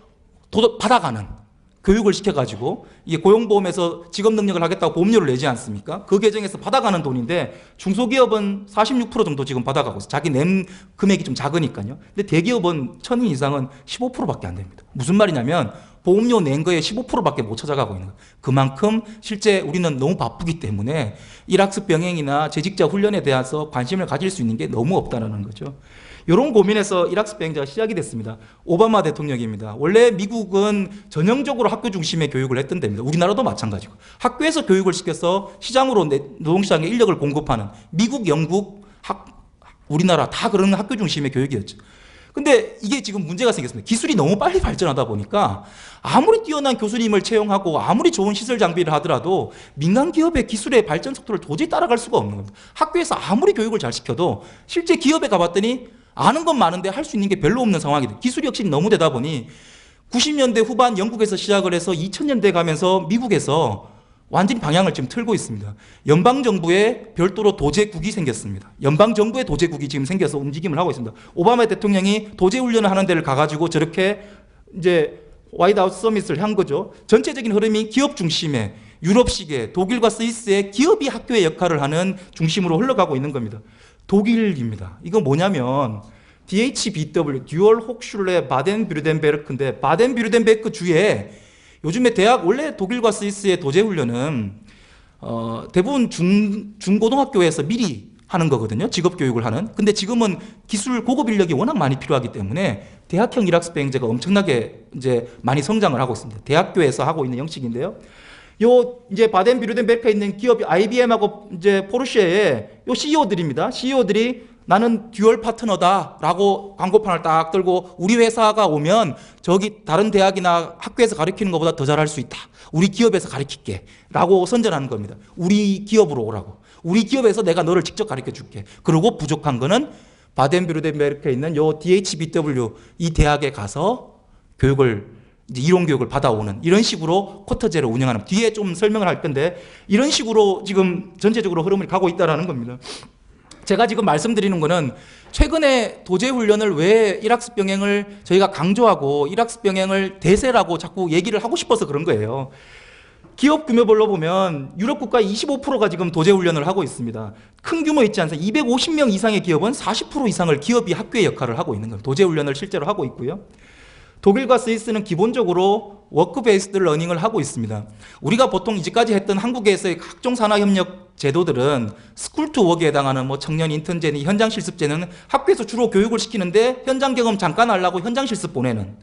받아가는, 교육을 시켜가지고 이게 고용보험에서 직업 능력을 하겠다고 보험료를 내지 않습니까? 그 계정에서 받아가는 돈인데 중소기업은 46% 정도 지금 받아가고 있어요. 자기 낸 금액이 좀 작으니까요. 근데 대기업은 1,000인 이상은 15%밖에 안 됩니다. 무슨 말이냐면 보험료 낸 거에 15%밖에 못 찾아가고 있는 거예요. 그만큼 실제 우리는 너무 바쁘기 때문에 일학습 병행이나 재직자 훈련에 대해서 관심을 가질 수 있는 게 너무 없다는 거죠. 이런 고민에서 일학습 병행제가 시작이 됐습니다. 오바마 대통령입니다. 원래 미국은 전형적으로 학교 중심의 교육을 했던 데입니다. 우리나라도 마찬가지고. 학교에서 교육을 시켜서 시장으로, 노동시장에 인력을 공급하는, 미국, 영국, 우리나라 다 그런 학교 중심의 교육이었죠. 근데 이게 지금 문제가 생겼습니다. 기술이 너무 빨리 발전하다 보니까 아무리 뛰어난 교수님을 채용하고 아무리 좋은 시설 장비를 하더라도 민간 기업의 기술의 발전 속도를 도저히 따라갈 수가 없는 겁니다. 학교에서 아무리 교육을 잘 시켜도 실제 기업에 가봤더니 아는 건 많은데 할 수 있는 게 별로 없는 상황이 돼요. 기술 혁신이 너무 되다 보니 90년대 후반 영국에서 시작을 해서 2000년대 가면서 미국에서 완전히 방향을 지금 틀고 있습니다. 연방정부에 별도로 도제국이 생겼습니다. 연방정부의 도제국이 지금 생겨서 움직임을 하고 있습니다. 오바마 대통령이 도제훈련을 하는 데를 가가지고 저렇게 이제 화이트하우스 서밋을 한 거죠. 전체적인 흐름이 기업 중심의, 유럽식의, 독일과 스위스의 기업이 학교의 역할을 하는 중심으로 흘러가고 있는 겁니다. 독일입니다. 이거 뭐냐면 DHBW, 듀얼 호크슐레 바덴뷰르덴베르크인데, 바덴뷰르덴베르크 주에 요즘에 대학, 원래 독일과 스위스의 도제훈련은 대부분 중고등학교에서 미리 하는 거거든요. 직업교육을 하는. 근데 지금은 기술 고급 인력이 워낙 많이 필요하기 때문에 대학형 일학습 병행제가 엄청나게 이제 많이 성장을 하고 있습니다. 대학교에서 하고 있는 형식인데요. 요 이제 바덴뷰르덴베르크에 있는 기업이 IBM하고 이제 포르쉐의 요 CEO들입니다. CEO들이 나는 듀얼 파트너다라고 광고판을 딱 들고 우리 회사가 오면 저기 다른 대학이나 학교에서 가르치는 것보다 더 잘할 수 있다. 우리 기업에서 가르칠게 라고 선전하는 겁니다. 우리 기업으로 오라고. 우리 기업에서 내가 너를 직접 가르쳐 줄게. 그리고 부족한 거는 바덴뷰르덴베르크에 있는 요 DHBW 이 대학에 가서 교육을, 이론 교육을 받아오는, 이런 식으로 쿼터제를 운영하는, 뒤에 좀 설명을 할 건데 이런 식으로 지금 전체적으로 흐름을 가고 있다는 겁니다. 제가 지금 말씀드리는 거는 최근에 도제훈련을 왜 일학습 병행을 저희가 강조하고 일학습 병행을 대세라고 자꾸 얘기를 하고 싶어서 그런 거예요. 기업 규모별로 보면 유럽 국가 25%가 지금 도제훈련을 하고 있습니다. 큰 규모 있지 않습니까? 250명 이상의 기업은 40% 이상을 기업이 학교의 역할을 하고 있는 거예요. 도제훈련을 실제로 하고 있고요. 독일과 스위스는 기본적으로 워크 베이스드 러닝을 하고 있습니다. 우리가 보통 이제까지 했던 한국에서의 각종 산하협력 제도들은 스쿨 투 워크에 해당하는 뭐 청년 인턴제니 현장 실습제는 학교에서 주로 교육을 시키는데 현장 경험 잠깐 하려고 현장 실습 보내는,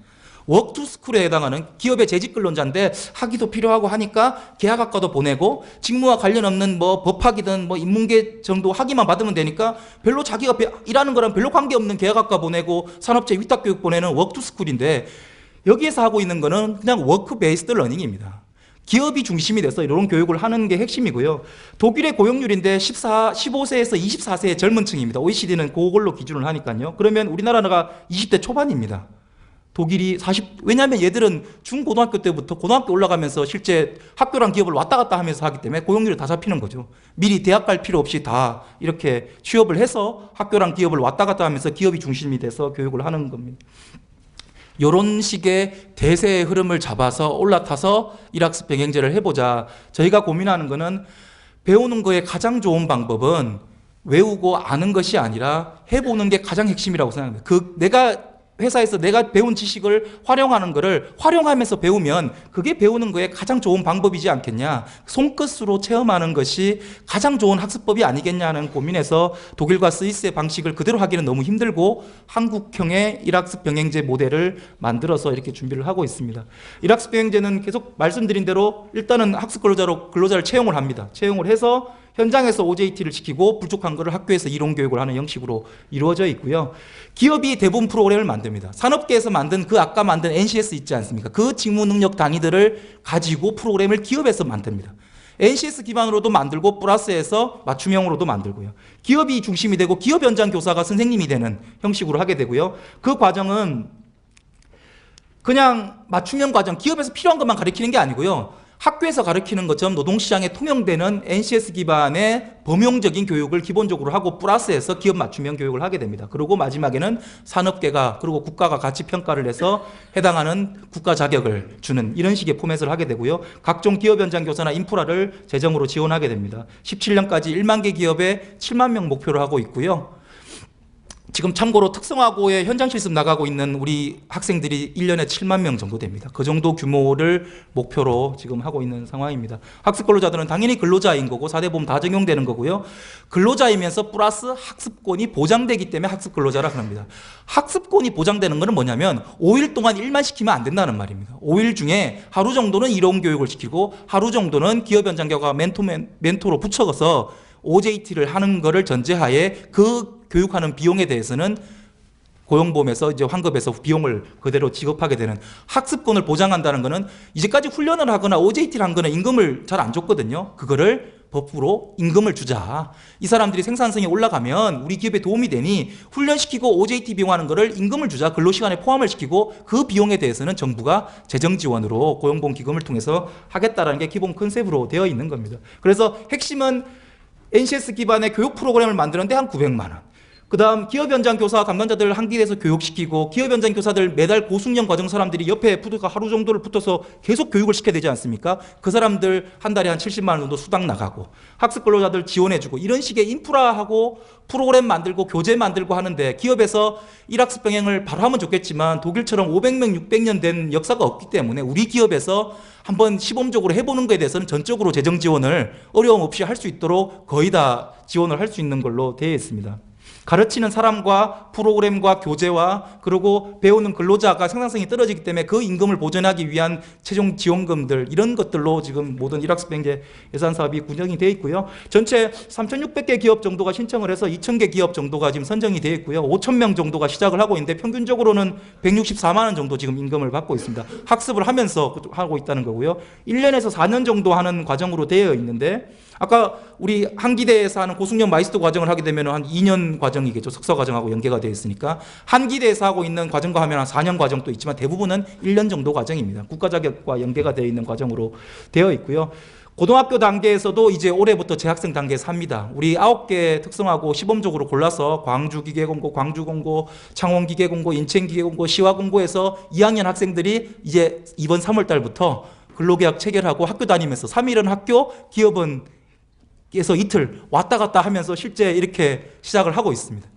워크 투 스쿨에 해당하는 기업의 재직 근로자인데 학위도 필요하고 하니까 계약학과도 보내고 직무와 관련 없는 뭐 법학이든 뭐 인문계 정도 학위만 받으면 되니까 별로 자기가 일하는 거랑 별로 관계없는 계약학과 보내고 산업체 위탁교육 보내는 워크 투 스쿨인데, 여기에서 하고 있는 거는 그냥 워크 베이스드 러닝입니다. 기업이 중심이 돼서 이런 교육을 하는 게 핵심이고요. 독일의 고용률인데 15세에서 24세의 젊은 층입니다. OECD는 그걸로 기준을 하니까요. 그러면 우리나라가 20대 초반입니다. 독일이 왜냐하면 얘들은 중고등학교 때부터 고등학교 올라가면서 실제 학교랑 기업을 왔다 갔다 하면서 하기 때문에 고용률이 다 잡히는 거죠. 미리 대학 갈 필요 없이 다 이렇게 취업을 해서 학교랑 기업을 왔다 갔다 하면서 기업이 중심이 돼서 교육을 하는 겁니다. 이런 식의 대세의 흐름을 잡아서 올라타서 일학습 병행제를 해보자. 저희가 고민하는 거는 배우는 거에 가장 좋은 방법은 외우고 아는 것이 아니라 해보는 게 가장 핵심이라고 생각합니다. 내가 회사에서 내가 배운 지식을 활용하는 거를 활용하면서 배우면 그게 배우는 거에 가장 좋은 방법이지 않겠냐. 손끝으로 체험하는 것이 가장 좋은 학습법이 아니겠냐는 고민에서 독일과 스위스의 방식을 그대로 하기는 너무 힘들고 한국형의 일학습 병행제 모델을 만들어서 이렇게 준비를 하고 있습니다. 일학습 병행제는 계속 말씀드린 대로 일단은 학습 근로자를 채용을 합니다. 채용을 해서 현장에서 OJT를 시키고 부족한 것을 학교에서 이론 교육을 하는 형식으로 이루어져 있고요. 기업이 대부분 프로그램을 만듭니다. 산업계에서 만든 아까 만든 NCS 있지 않습니까? 그 직무 능력 단위들을 가지고 프로그램을 기업에서 만듭니다. NCS 기반으로도 만들고 플러스해서 맞춤형으로도 만들고요. 기업이 중심이 되고 기업 현장 교사가 선생님이 되는 형식으로 하게 되고요. 그 과정은 그냥 맞춤형 과정, 기업에서 필요한 것만 가르치는 게 아니고요. 학교에서 가르치는 것처럼 노동시장에 통용되는 NCS 기반의 범용적인 교육을 기본적으로 하고 플러스해서 기업 맞춤형 교육을 하게 됩니다. 그리고 마지막에는 산업계가 그리고 국가가 같이 평가를 해서 해당하는 국가 자격을 주는 이런 식의 포맷을 하게 되고요. 각종 기업 현장 교사나 인프라를 재정으로 지원하게 됩니다. 17년까지 1만 개 기업에 7만 명 목표로 하고 있고요. 지금 참고로 특성화고에 현장 실습 나가고 있는 우리 학생들이 1년에 7만 명 정도 됩니다. 그 정도 규모를 목표로 지금 하고 있는 상황입니다. 학습 근로자들은 당연히 근로자인 거고 4대 보험 다 적용되는 거고요. 근로자이면서 플러스 학습권이 보장되기 때문에 학습 근로자라 그럽니다. 학습권이 보장되는 것은 뭐냐면 5일 동안 일만 시키면 안 된다는 말입니다. 5일 중에 하루 정도는 이론 교육을 시키고 하루 정도는 기업 현장 교과 멘토로 붙여서 OJT를 하는 것을 전제하에 그 교육하는 비용에 대해서는 고용보험에서 이제 환급해서 비용을 그대로 지급하게 되는, 학습권을 보장한다는 것은 이제까지 훈련을 하거나 OJT를 한 거는 임금을 잘 안 줬거든요. 그거를 법으로 임금을 주자. 이 사람들이 생산성이 올라가면 우리 기업에 도움이 되니 훈련시키고 OJT 비용하는 거를 임금을 주자. 근로시간에 포함을 시키고 그 비용에 대해서는 정부가 재정 지원으로 고용보험 기금을 통해서 하겠다라는 게 기본 컨셉으로 되어 있는 겁니다. 그래서 핵심은 NCS 기반의 교육 프로그램을 만드는데 한 900만 원. 그 다음 기업 현장 교사 감단자들 한 기대에서 교육시키고 기업 현장 교사들 매달 고숙련 과정 사람들이 옆에 하루 정도를 붙어서 계속 교육을 시켜야 되지 않습니까? 그 사람들 한 달에 한 70만 원 정도 수당 나가고 학습 근로자들 지원해주고 이런 식의 인프라하고 프로그램 만들고 교재 만들고 하는데, 기업에서 일학습 병행을 바로 하면 좋겠지만 독일처럼 500명, 600년 된 역사가 없기 때문에 우리 기업에서 한번 시범적으로 해보는 것에 대해서는 전적으로 재정 지원을 어려움 없이 할 수 있도록 거의 다 지원을 할 수 있는 걸로 되어 있습니다. 가르치는 사람과 프로그램과 교재와 그리고 배우는 근로자가 생산성이 떨어지기 때문에 그 임금을 보전하기 위한 최종 지원금들, 이런 것들로 지금 모든 일학습 병행제 예산 사업이 구성이 되어 있고요. 전체 3,600개 기업 정도가 신청을 해서 2,000개 기업 정도가 지금 선정이 되어 있고요. 5,000명 정도가 시작을 하고 있는데 평균적으로는 164만 원 정도 지금 임금을 받고 있습니다. 학습을 하면서 하고 있다는 거고요. 1년에서 4년 정도 하는 과정으로 되어 있는데, 아까 우리 한기대에서 하는 고숙련 마이스터 과정을 하게 되면 한 2년 과정이겠죠. 석사 과정하고 연계가 되어 있으니까. 한기대에서 하고 있는 과정과 하면 한 4년 과정도 있지만 대부분은 1년 정도 과정입니다. 국가 자격과 연계가 되어 있는 과정으로 되어 있고요. 고등학교 단계에서도 이제 올해부터 재학생 단계에서 합니다. 우리 9개 특성화고 시범적으로 골라서 광주기계공고, 광주공고, 창원기계공고, 인천기계공고, 시화공고에서 2학년 학생들이 이제 이번 3월 달부터 근로계약 체결하고 학교 다니면서 3일은 학교, 기업은 에서 이틀 왔다 갔다 하면서 실제 이렇게 시작을 하고 있습니다.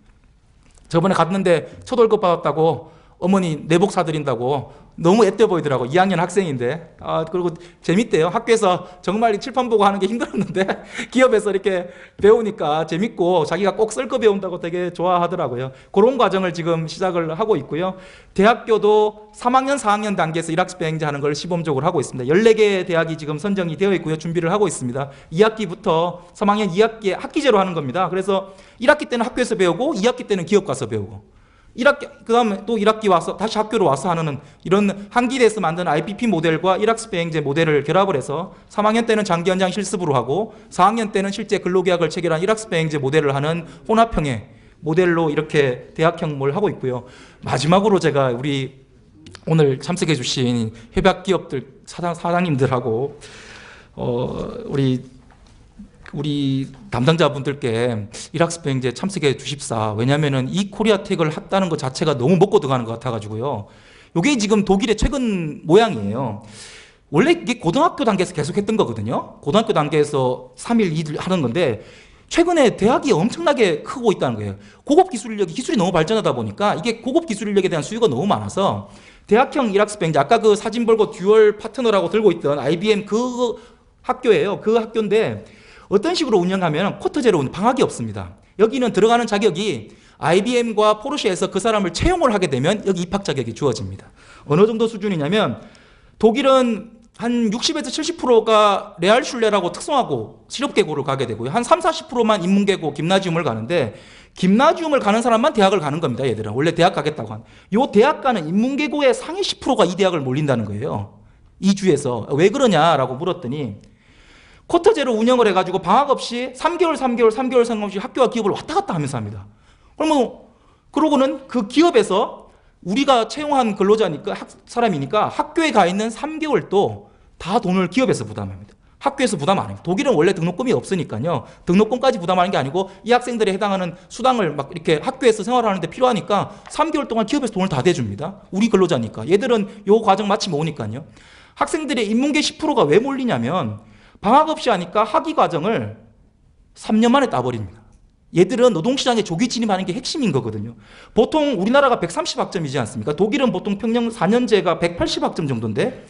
저번에 갔는데 첫 월급 받았다고 어머니 내복 사드린다고 너무 애떠 보이더라고. 2학년 학생인데. 그리고 재밌대요. 학교에서 정말 칠판 보고 하는 게 힘들었는데 기업에서 이렇게 배우니까 재밌고 자기가 꼭 쓸 거 배운다고 되게 좋아하더라고요. 그런 과정을 지금 시작을 하고 있고요. 대학교도 3학년, 4학년 단계에서 일학습 병행제 하는 걸 시범적으로 하고 있습니다. 14개 대학이 지금 선정이 되어 있고요. 준비를 하고 있습니다. 2학기부터 3학년 2학기에 학기제로 하는 겁니다. 그래서 1학기 때는 학교에서 배우고 2학기 때는 기업 가서 배우고 1학기, 그 다음에 또 1학기 와서 다시 학교로 와서 하는 이런 한기대에서 만든 IPP 모델과 일학습 병행제 모델을 결합을 해서 3학년 때는 장기 연장 실습으로 하고 4학년 때는 실제 근로계약을 체결한 일학습 병행제 모델을 하는 혼합형의 모델로 이렇게 대학형 뭘 하고 있고요. 마지막으로 제가 우리 오늘 참석해 주신 협약기업들 사장님들하고 우리 담당자분들께 일학습 병행제 참석해 주십사. 왜냐하면 이 코리아텍을 했다는 것 자체가 너무 먹고 들어가는 것 같아가지고요. 이게 지금 독일의 최근 모양이에요. 원래 이게 고등학교 단계에서 계속 했던 거거든요. 고등학교 단계에서 3일 2일 하는 건데 최근에 대학이 엄청나게 크고 있다는 거예요. 고급 기술 인력이 기술이 너무 발전하다 보니까 이게 고급 기술 인력에 대한 수요가 너무 많아서 대학형 일학습 병행제, 아까 그 사진 벌고 듀얼 파트너라고 들고 있던 IBM 그 학교예요. 그 학교인데 어떤 식으로 운영하면 쿼터제로 방학이 없습니다. 여기는 들어가는 자격이 IBM과 포르쉐에서 그 사람을 채용을 하게 되면 여기 입학 자격이 주어집니다. 어느 정도 수준이냐면 독일은 한 60에서 70%가 레알슐레라고 특성화고 실업계고를 가게 되고요. 한 30-40%만 인문계고 김나지움을 가는데 김나지움을 가는 사람만 대학을 가는 겁니다. 얘들은 원래 대학 가겠다고 한. 요 대학 가는 인문계고의 상위 10%가 이 대학을 몰린다는 거예요. 이 주에서. 왜 그러냐라고 물었더니 쿼터제로 운영을 해가지고 방학 없이 3개월 상관없이 학교와 기업을 왔다 갔다 하면서 합니다. 그러고는 그 기업에서 우리가 채용한 근로자니까 사람이니까 학교에 가 있는 3개월도 다 돈을 기업에서 부담합니다. 학교에서 부담 안 해요. 독일은 원래 등록금이 없으니까요. 등록금까지 부담하는 게 아니고 이 학생들에 해당하는 수당을 막 이렇게 학교에서 생활하는데 필요하니까 3개월 동안 기업에서 돈을 다 대줍니다. 우리 근로자니까. 얘들은 요 과정 마치면 오니까요. 학생들의 인문계 10%가 왜 몰리냐면 방학 없이 하니까 학위 과정을 3년 만에 따버립니다. 얘들은 노동시장에 조기 진입하는 게 핵심인 거거든요. 보통 우리나라가 130학점이지 않습니까? 독일은 보통 평균 4년제가 180학점 정도인데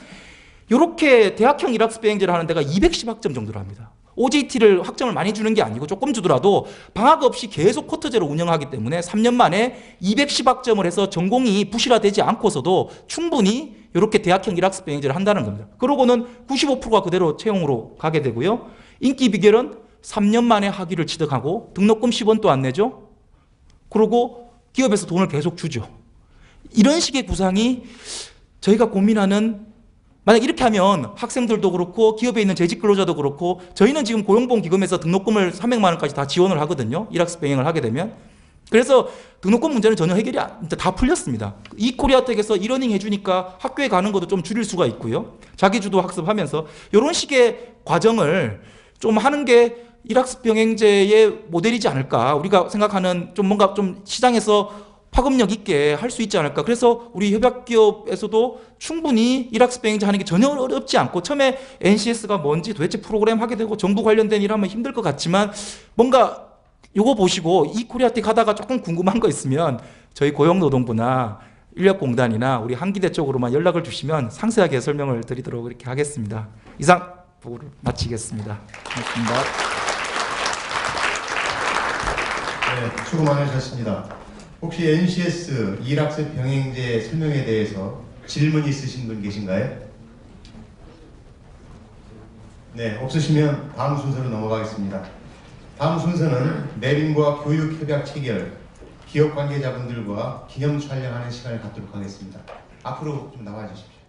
이렇게 대학형 일학습 병행제를 하는 데가 210학점 정도로 합니다. OJT를 학점을 많이 주는 게 아니고 조금 주더라도 방학 없이 계속 쿼터제로 운영하기 때문에 3년 만에 210학점을 해서 전공이 부실화되지 않고서도 충분히 이렇게 대학형 일학습 병행제를 한다는 겁니다. 그러고는 95%가 그대로 채용으로 가게 되고요. 인기 비결은 3년 만에 학위를 취득하고 등록금 10원도 안 내죠. 그리고 기업에서 돈을 계속 주죠. 이런 식의 구상이 저희가 고민하는, 만약 이렇게 하면 학생들도 그렇고 기업에 있는 재직 근로자도 그렇고 저희는 지금 고용보험기금에서 등록금을 300만 원까지 다 지원을 하거든요. 일학습 병행을 하게 되면. 그래서 등록금 문제는 전혀 해결이 다 풀렸습니다. 이 코리아텍에서 이러닝 해주니까 학교에 가는 것도 좀 줄일 수가 있고요. 자기주도 학습하면서 이런 식의 과정을 좀 하는 게 일학습 병행제의 모델이지 않을까. 우리가 생각하는 좀 뭔가 좀 시장에서 파급력 있게 할 수 있지 않을까. 그래서 우리 협약기업에서도 충분히 일학습 병행제 하는 게 전혀 어렵지 않고 처음에 NCS가 뭔지 도대체 프로그램 하게 되고 정부 관련된 일 하면 힘들 것 같지만 뭔가 요거 보시고 이 코리아텍 하다가 조금 궁금한 거 있으면 저희 고용노동부나 인력공단이나 우리 한기대 쪽으로만 연락을 주시면 상세하게 설명을 드리도록 이렇게 하겠습니다. 이상 보고를 마치겠습니다. 고맙습니다. 네, 수고 많으셨습니다. 혹시 NCS 일학습 병행제 설명에 대해서 질문 있으신 분 계신가요? 네, 없으시면 다음 순서로 넘어가겠습니다. 다음 순서는 내빈과 교육협약 체결, 기업 관계자분들과 기념 촬영하는 시간을 갖도록 하겠습니다. 앞으로 좀 나와 주십시오.